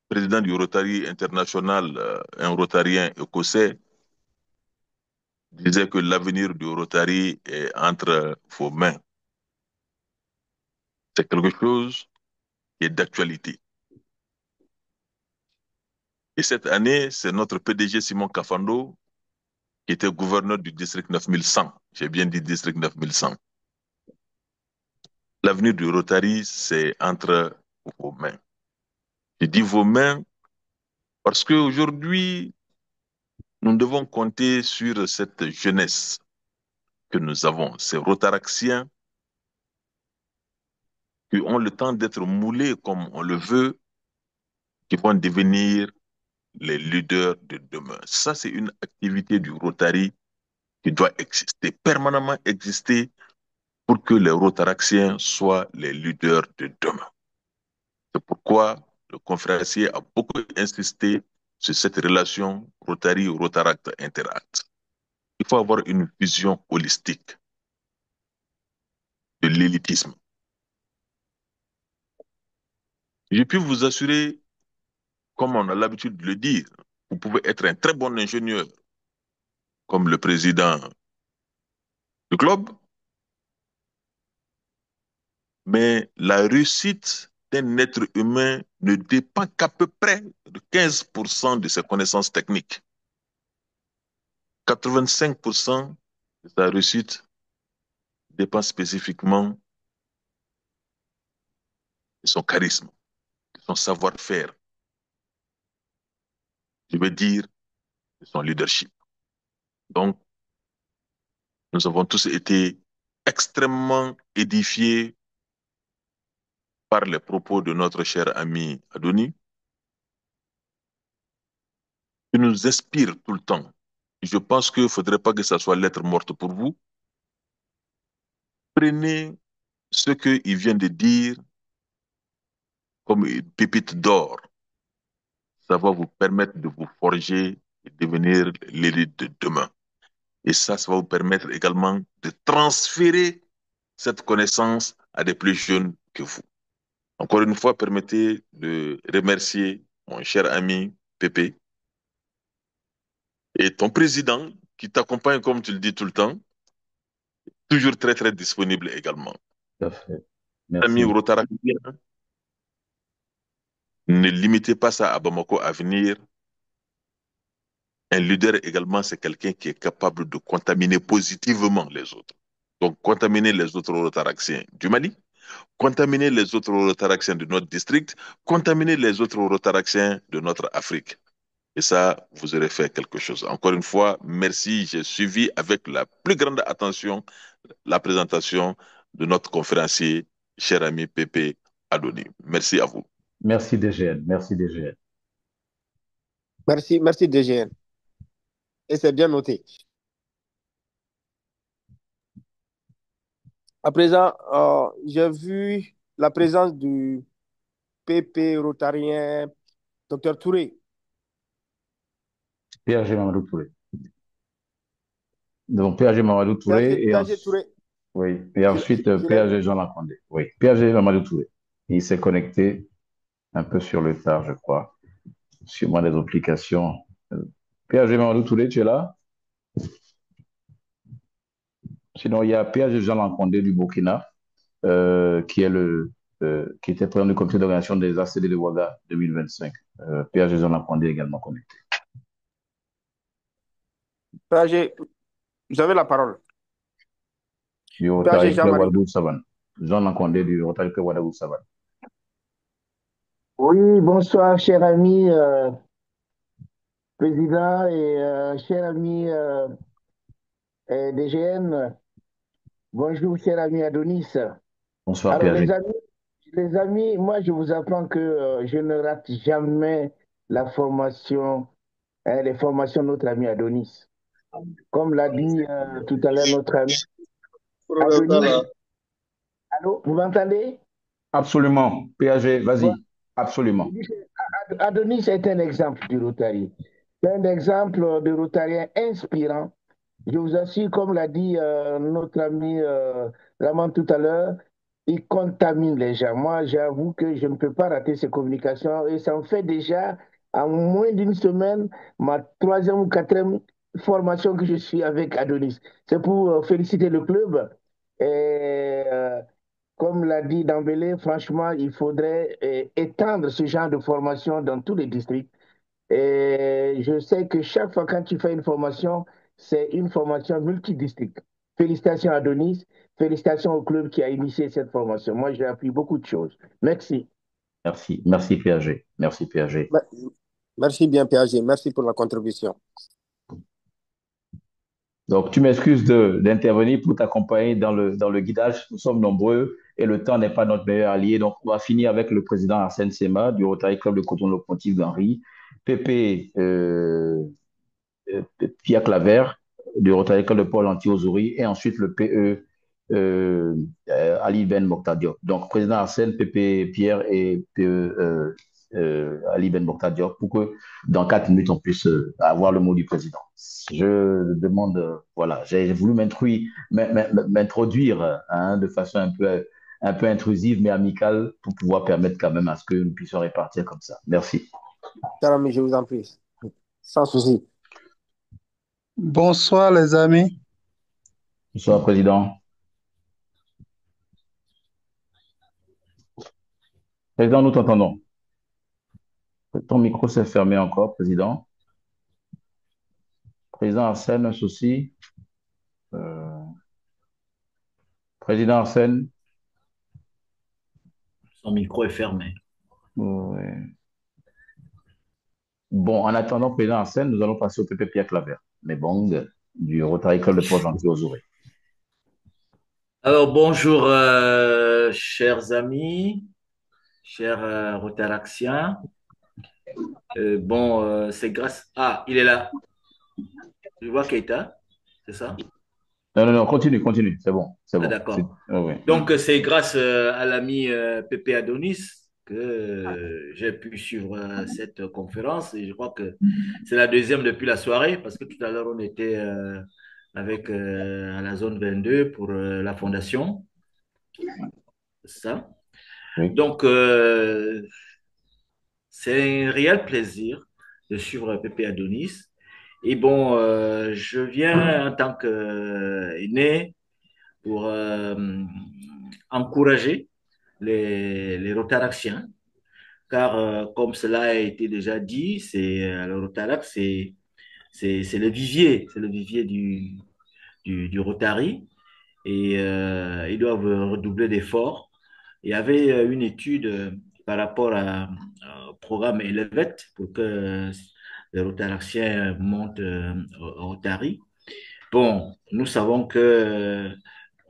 président du Rotary International, un Rotarien écossais, disait que l'avenir du Rotary est entre vos mains. C'est quelque chose qui est d'actualité. Et cette année, c'est notre PDG Simon Kafando qui était gouverneur du district 9100. J'ai bien dit district 9100. L'avenir du Rotary, c'est entre vos mains. Je dis vos mains parce qu'aujourd'hui, nous devons compter sur cette jeunesse que nous avons, ces Rotaraxiens qui ont le temps d'être moulés comme on le veut, qui vont devenir les leaders de demain. Ça, c'est une activité du Rotary qui doit exister, permanemment exister pour que les Rotaraxiens soient les leaders de demain. C'est pourquoi le conférencier a beaucoup insisté sur cette relation Rotary-Rotaract-Interact. Il faut avoir une vision holistique de l'élitisme. Je peux vous assurer, comme on a l'habitude de le dire, vous pouvez être un très bon ingénieur, comme le président du club, mais la réussite d'un être humain ne dépend qu'à peu près de 15% de ses connaissances techniques. 85% de sa réussite dépend spécifiquement de son charisme, de son savoir-faire, je veux dire, de son leadership. Donc, nous avons tous été extrêmement édifiés par les propos de notre cher ami Adoni, qui nous inspire tout le temps. Je pense qu'il ne faudrait pas que ça soit lettre morte pour vous. Prenez ce qu'il vient de dire comme une pépite d'or. Ça va vous permettre de vous forger et devenir l'élite de demain. Et ça va vous permettre également de transférer cette connaissance à des plus jeunes que vous. Encore une fois, permettez de remercier mon cher ami Pépé et ton président qui t'accompagne, comme tu le dis tout le temps, toujours très, très disponible également. Tout à fait. Ami Merci. Rotarakien, ne limitez pas ça à Bamako à venir. Un leader également, c'est quelqu'un qui est capable de contaminer positivement les autres. Donc, contaminer les autres Rotaraxiens du Mali, contaminer les autres Rotaraxiens de notre district, contaminer les autres Rotaraxiens de notre Afrique. Et ça, vous aurez fait quelque chose. Encore une fois, merci. J'ai suivi avec la plus grande attention la présentation de notre conférencier, cher ami Pépé Adoni. Merci à vous. Merci DGN. Merci DGN. Merci, merci DGN. Et c'est bien noté. À présent, j'ai vu la présence du PP rotarien, Dr Touré. PAG Mamadou Touré. Donc, PAG Mamadou Touré PAG Touré. oui, et ensuite PAG Jean Lacondé. Oui, PAG Mamadou Touré. Il s'est connecté un peu sur le tard, je crois, sûrement des applications. PAG Mamadou Touré, tu es là? Sinon, il y a PAG Jean Lacondé du Burkina, qui est qui était président du comité d'organisation des ACD de Ouaga 2025. PAG Jean Lacondé également connecté. PAG, vous avez la parole. Du Rotary Club Ouagadougou Savane. Jean Lacondé du Rotary Club Ouagadougou Savane. Oui, bonsoir, cher ami président et cher ami DGN. Bonjour, cher ami Adonis. Bonsoir, Alors, PAG. les amis, moi, je vous apprends que je ne rate jamais la formation, les formations de notre ami Adonis. Comme l'a dit tout à l'heure notre ami Adonis. Allô, vous m'entendez? Absolument. PAG, vas-y. Absolument. Adonis est un exemple du Rotary. C'est un exemple de Rotarien inspirant. Je vous assure, comme l'a dit notre ami Raman tout à l'heure, il contamine les gens. Moi, j'avoue que je ne peux pas rater ces communications et ça me fait déjà, en moins d'une semaine, ma troisième ou quatrième formation que je suis avec Adonis. C'est pour féliciter le club. Et comme l'a dit Dambélé, franchement, il faudrait étendre ce genre de formation dans tous les districts. Et je sais que chaque fois quand tu fais une formation, c'est une formation multidistrict. Félicitations à Denis, félicitations au club qui a initié cette formation. Moi, j'ai appris beaucoup de choses. Merci. Merci. Merci, PAG. Merci, PAG. Merci bien, PAG. Merci pour la contribution. Donc, tu m'excuses d'intervenir pour t'accompagner dans le guidage. Nous sommes nombreux et le temps n'est pas notre meilleur allié. Donc, on va finir avec le président Arsène Sema du Rotary Club de Cotonou-le-Pontif d'Henri, Pépé Pierre Claver du Rotary Club de Paul Anti-Ozuri et ensuite le PE Ali Ben Mokhtar Diop. Donc, président Arsène, Pépé Pierre et PE Ali Ben Mokhtar Diop pour que dans 4 minutes, on puisse avoir le mot du président. Je demande, voilà, j'ai voulu m'introduire de façon un peu intrusive mais amicale pour pouvoir permettre quand même à ce que nous puissions répartir comme ça. Merci. Cher ami, je vous en prie. Sans souci. Bonsoir les amis. Bonsoir, président. Président, nous t'entendons. Ton micro s'est fermé encore, président. Président Arsène, un souci. Président Arsène. Son micro est fermé. Ouais. Bon, en attendant, président Arsène, nous allons passer au PP Pierre Claver, mais bon, du Rotary Club de Port-Gentil-Ozuré. Alors, bonjour, chers amis, chers Rotaraxiens. C'est grâce... Ah, il est là. Je vois Keita, c'est ça? Non, continue, c'est bon. Ah, d'accord. Oui. Donc, c'est grâce à l'ami Pépé Adonis que j'ai pu suivre cette conférence et je crois que c'est la deuxième depuis la soirée parce que tout à l'heure, on était avec à la zone 22 pour la fondation. C'est ça? Oui. Donc, c'est un réel plaisir de suivre Pépé Adonis. Et bon, je viens en tant qu'aîné pour encourager les Rotaraxiens, car comme cela a été déjà dit, le Rotarac, c'est le vivier du Rotary, et ils doivent redoubler d'efforts. Il y avait une étude par rapport au programme Elevet pour que les Rotaraxiens montent au Rotary. Bon, nous savons que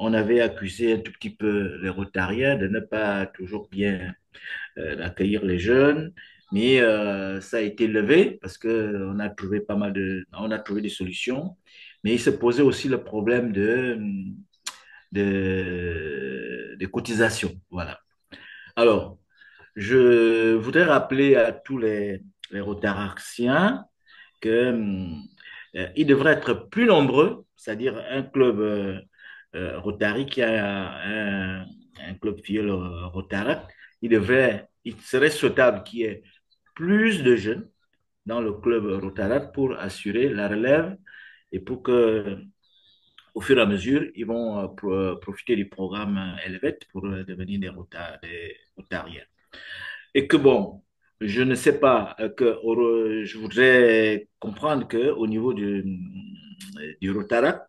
on avait accusé un tout petit peu les Rotariens de ne pas toujours bien accueillir les jeunes, mais ça a été levé parce qu'on a trouvé on a trouvé des solutions. Mais il se posait aussi le problème de cotisation. Voilà. Alors, je voudrais rappeler à tous les Rotaract que ils devraient être plus nombreux, c'est-à-dire un club Rotary qui a un club filleul Rotaract, il serait souhaitable qu'il y ait plus de jeunes dans le club Rotaract pour assurer la relève et pour que, au fur et à mesure, ils vont profiter du programme Elevate pour devenir des Rotariens. Et que bon, je ne sais pas, je voudrais comprendre qu'au niveau du Rotaract,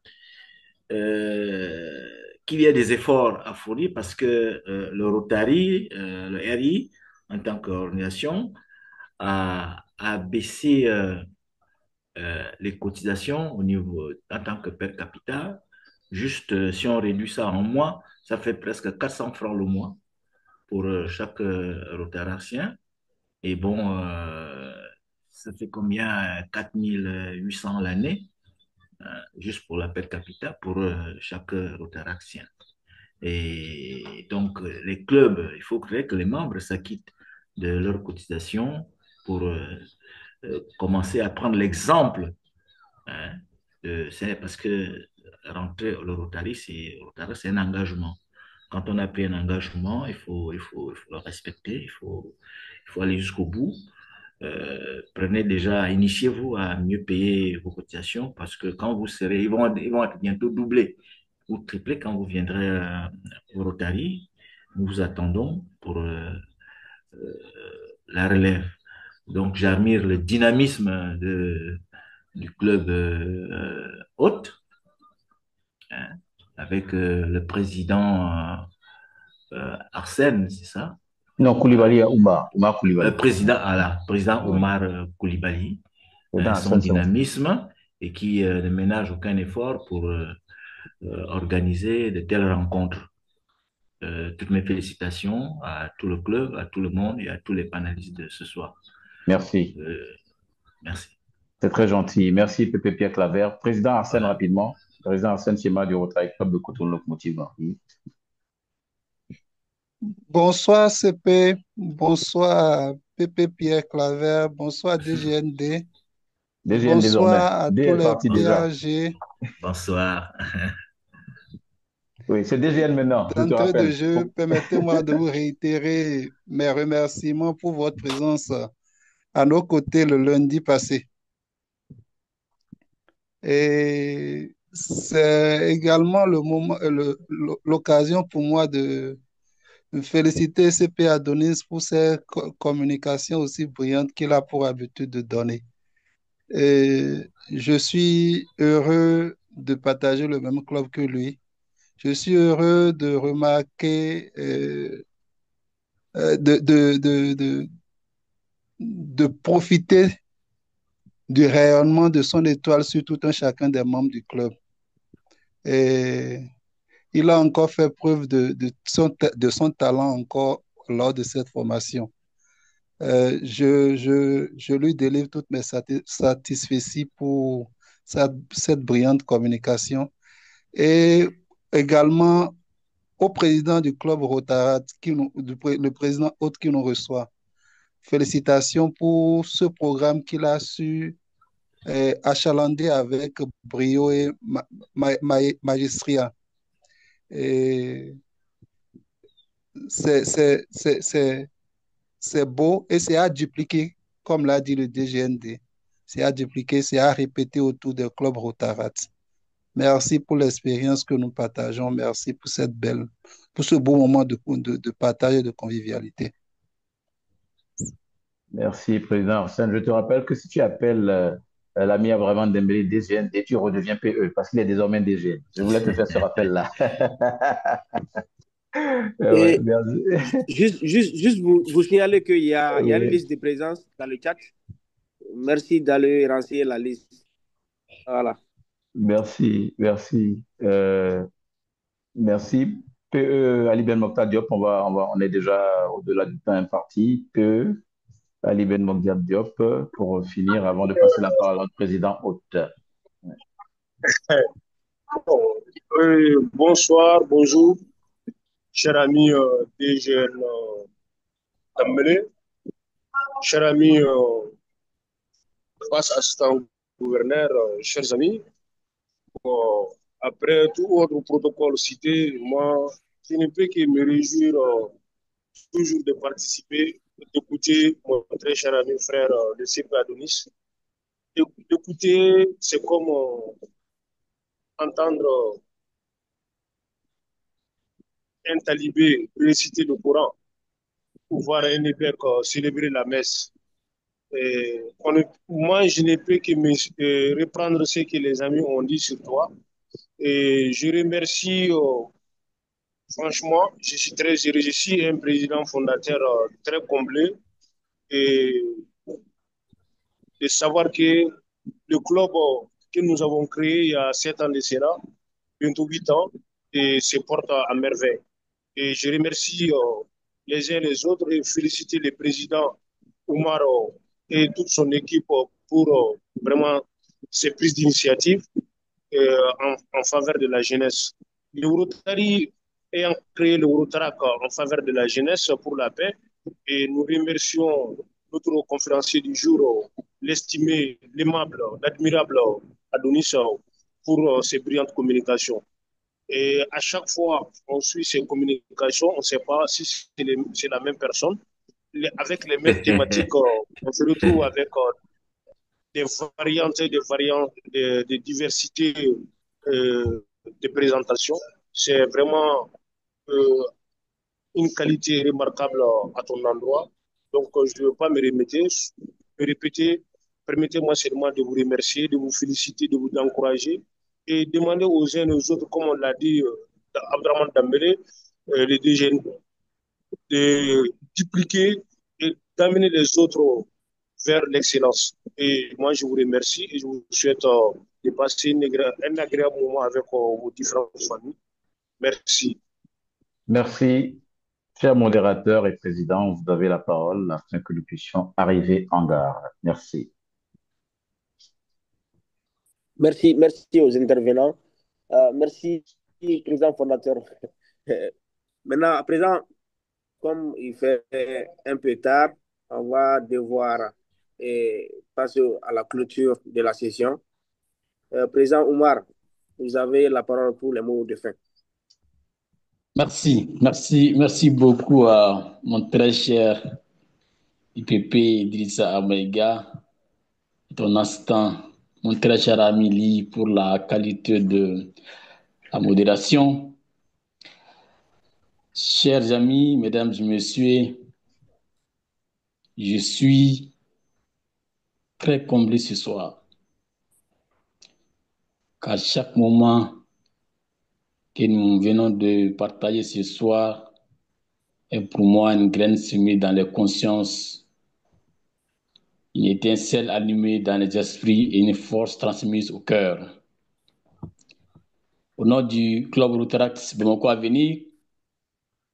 qu'il y ait des efforts à fournir parce que le Rotary, le RI, en tant qu'organisation, a baissé les cotisations au niveau, en tant que per capita. Juste, si on réduit ça en mois, ça fait presque 400 francs le mois pour chaque rotaracien. Et bon, ça fait combien? 4800 l'année, juste pour la per capita, pour chaque rotaracien. Et donc, les clubs, il faudrait que les membres s'acquittent de leurs cotisations pour commencer à prendre l'exemple. Hein, c'est parce que rentrer le Rotary, c'est un engagement. Quand on a pris un engagement, il faut le respecter, il faut aller jusqu'au bout. Prenez déjà, initiez-vous à mieux payer vos cotisations parce que quand vous serez, ils vont être bientôt doublés ou triplés quand vous viendrez au Rotary. Nous vous attendons pour euh, la relève. Donc, j'admire le dynamisme du club hôte, hein, avec le président Arsène, c'est ça? Non, Koulibaly, Oumar Koulibaly. Président Oui. Omar Koulibaly, Président son Hassan, dynamisme et qui ne ménage aucun effort pour organiser de telles rencontres. Toutes mes félicitations à tout le club, à tout le monde et à tous les panélistes de ce soir. Merci. Merci. C'est très gentil. Merci, Pépé Pierre Claver. Président Arsène, Voilà. rapidement. Président Arsène Chema du Rotary Club de Cotonou Locomotive Marseille. Bonsoir CP, bonsoir Pépé Pierre Claver, bonsoir DGND, DGN désormais. bonsoir à D tous est les parti déjà. PAG. Bonsoir. Oui, c'est DGN maintenant, je te D'entrée de rappelle. jeu, permettez-moi de vous réitérer mes remerciements pour votre présence à nos côtés le lundi passé. Et c'est également l'occasion pour moi de féliciter CP Adonis pour ses communications aussi brillantes qu'il a pour habitude de donner. Et je suis heureux de partager le même club que lui. Je suis heureux de remarquer, de profiter du rayonnement de son étoile sur tout un chacun des membres du club. Et il a encore fait preuve de son talent encore lors de cette formation. Je lui délivre toutes mes satisfecits pour cette brillante communication et également au président du club Rotarat, le président hôte qui nous reçoit. Félicitations pour ce programme qu'il a su achalander avec brio et magistria. Et c'est beau et c'est à dupliquer, comme l'a dit le DGND. C'est à dupliquer, c'est à répéter autour des clubs Rotarat. Merci pour l'expérience que nous partageons. Merci pour pour ce beau moment de partage et de convivialité. Merci, Président Arsène. Je te rappelle que si tu appelles l'ami Abraham Dembélé DGN, tu redeviens PE parce qu'il est désormais DGN. Je voulais te faire ce rappel-là. Ouais, Juste vous signaler qu'il y a une liste de présence dans le chat. Merci d'aller renseigner la liste. Voilà. Merci. Merci. PE Ali Ben Mokhtar Diop, on est déjà au-delà du temps imparti. PE. Ali Ben Mogdiab Diop pour finir avant de passer la parole au président hôte. Bonsoir, bonjour, cher ami DGN Dambélé, cher ami face assistant gouverneur, chers amis. Après tout autre protocole cité, moi, je ne peux que me réjouir toujours de participer, d'écouter mon très cher ami frère, le CP Adonis. D'écouter, c'est comme entendre un talibé réciter le Coran ou voir un évêque célébrer la messe. Moi, je ne peux que reprendre ce que les amis ont dit sur toi. Et je remercie, franchement, je suis très heureux. Je suis un président fondateur très comblé et de savoir que le club que nous avons créé il y a 7 ans de cela, bientôt 8 ans, et se porte à merveille. Et je remercie les uns et les autres et féliciter le président Oumar et toute son équipe pour vraiment ces prises d'initiative en faveur de la jeunesse. Le Rotary ayant créé le Rotarac en faveur de la jeunesse pour la paix et nous remercions notre conférencier du jour, l'estimé, l'aimable, l'admirable Adonis pour ses brillantes communications. Et à chaque fois on suit ces communications, on ne sait pas si c'est la même personne. Avec les mêmes thématiques, on se retrouve avec des variantes, de diversité de présentation. C'est vraiment euh, une qualité remarquable à ton endroit. Donc, je ne veux pas me répéter. Permettez-moi seulement de vous remercier, de vous féliciter, de vous encourager et demander aux uns et aux autres, comme on l'a dit, Abdraman Dambélé, les deux jeunes, de dupliquer et d'amener les autres vers l'excellence. Et moi, je vous remercie et je vous souhaite de passer un agréable moment avec vos différentes familles. Merci. Merci, cher modérateur et président, vous avez la parole afin que nous puissions arriver en gare. Merci. Merci, merci aux intervenants. Merci, président fondateur. Maintenant, à présent, comme il fait un peu tard, on va devoir passer à la clôture de la session. Président Oumar, vous avez la parole pour les mots de fin. Merci beaucoup à mon très cher IPP Idrissa Amaïga, ton instant, mon très cher ami Lee pour la qualité de la modération. Chers amis, mesdames et messieurs, je suis très comblé ce soir, car chaque moment que nous venons de partager ce soir est pour moi une graine semée dans les consciences, une étincelle allumée dans les esprits et une force transmise au cœur. Au nom du Club Rotaract Bamako Avenir,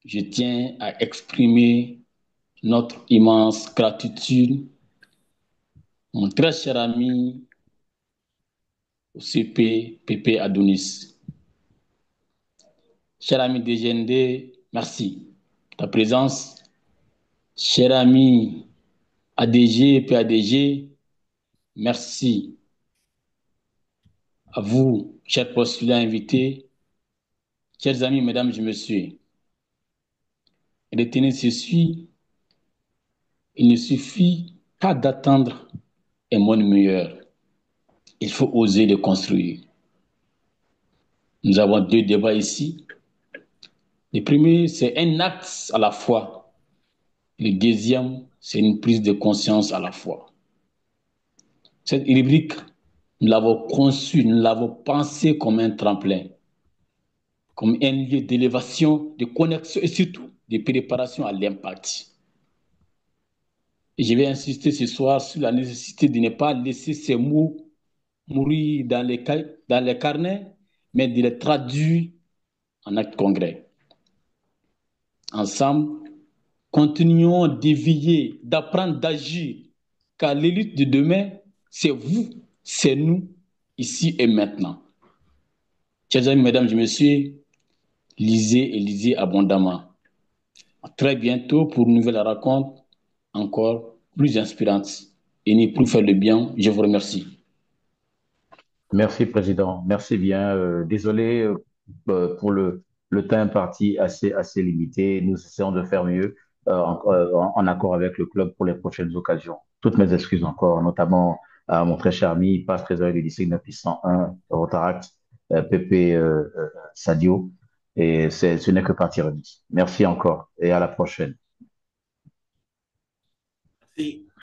je tiens à exprimer notre immense gratitude, mon très cher ami au CP PP Adonis. Cher ami DGND, merci de ta présence. Cher ami ADG, PADG, merci à vous, chers postulants invités, chers amis, mesdames et messieurs. Retenez ceci, il ne suffit pas d'attendre un monde meilleur. Il faut oser le construire. Nous avons deux débats ici. Le premier, c'est un acte à la fois. Le deuxième, c'est une prise de conscience à la fois. Cette rubrique, nous l'avons conçue, nous l'avons pensée comme un tremplin, comme un lieu d'élévation, de connexion et surtout de préparation à l'impact. Et je vais insister ce soir sur la nécessité de ne pas laisser ces mots mourir dans les carnets, mais de les traduire en actes concrets. Ensemble, Continuons d'éveiller, d'apprendre, d'agir, car l'élite de demain, c'est vous, c'est nous, ici et maintenant. Chers amis, mesdames et messieurs, lisez et lisez abondamment. À très bientôt pour une nouvelle rencontre encore plus inspirante. Et ni pour faire le bien, je vous remercie. Merci, Président. Merci bien. Désolé pour le temps imparti assez limité. Nous essayons de faire mieux en accord avec le club pour les prochaines occasions. Toutes mes excuses encore, notamment à mon très cher ami, passe trésorier du district 901, Rotaract, Pépé Sadio. Et ce n'est que partie remise. Merci encore et à la prochaine. Merci.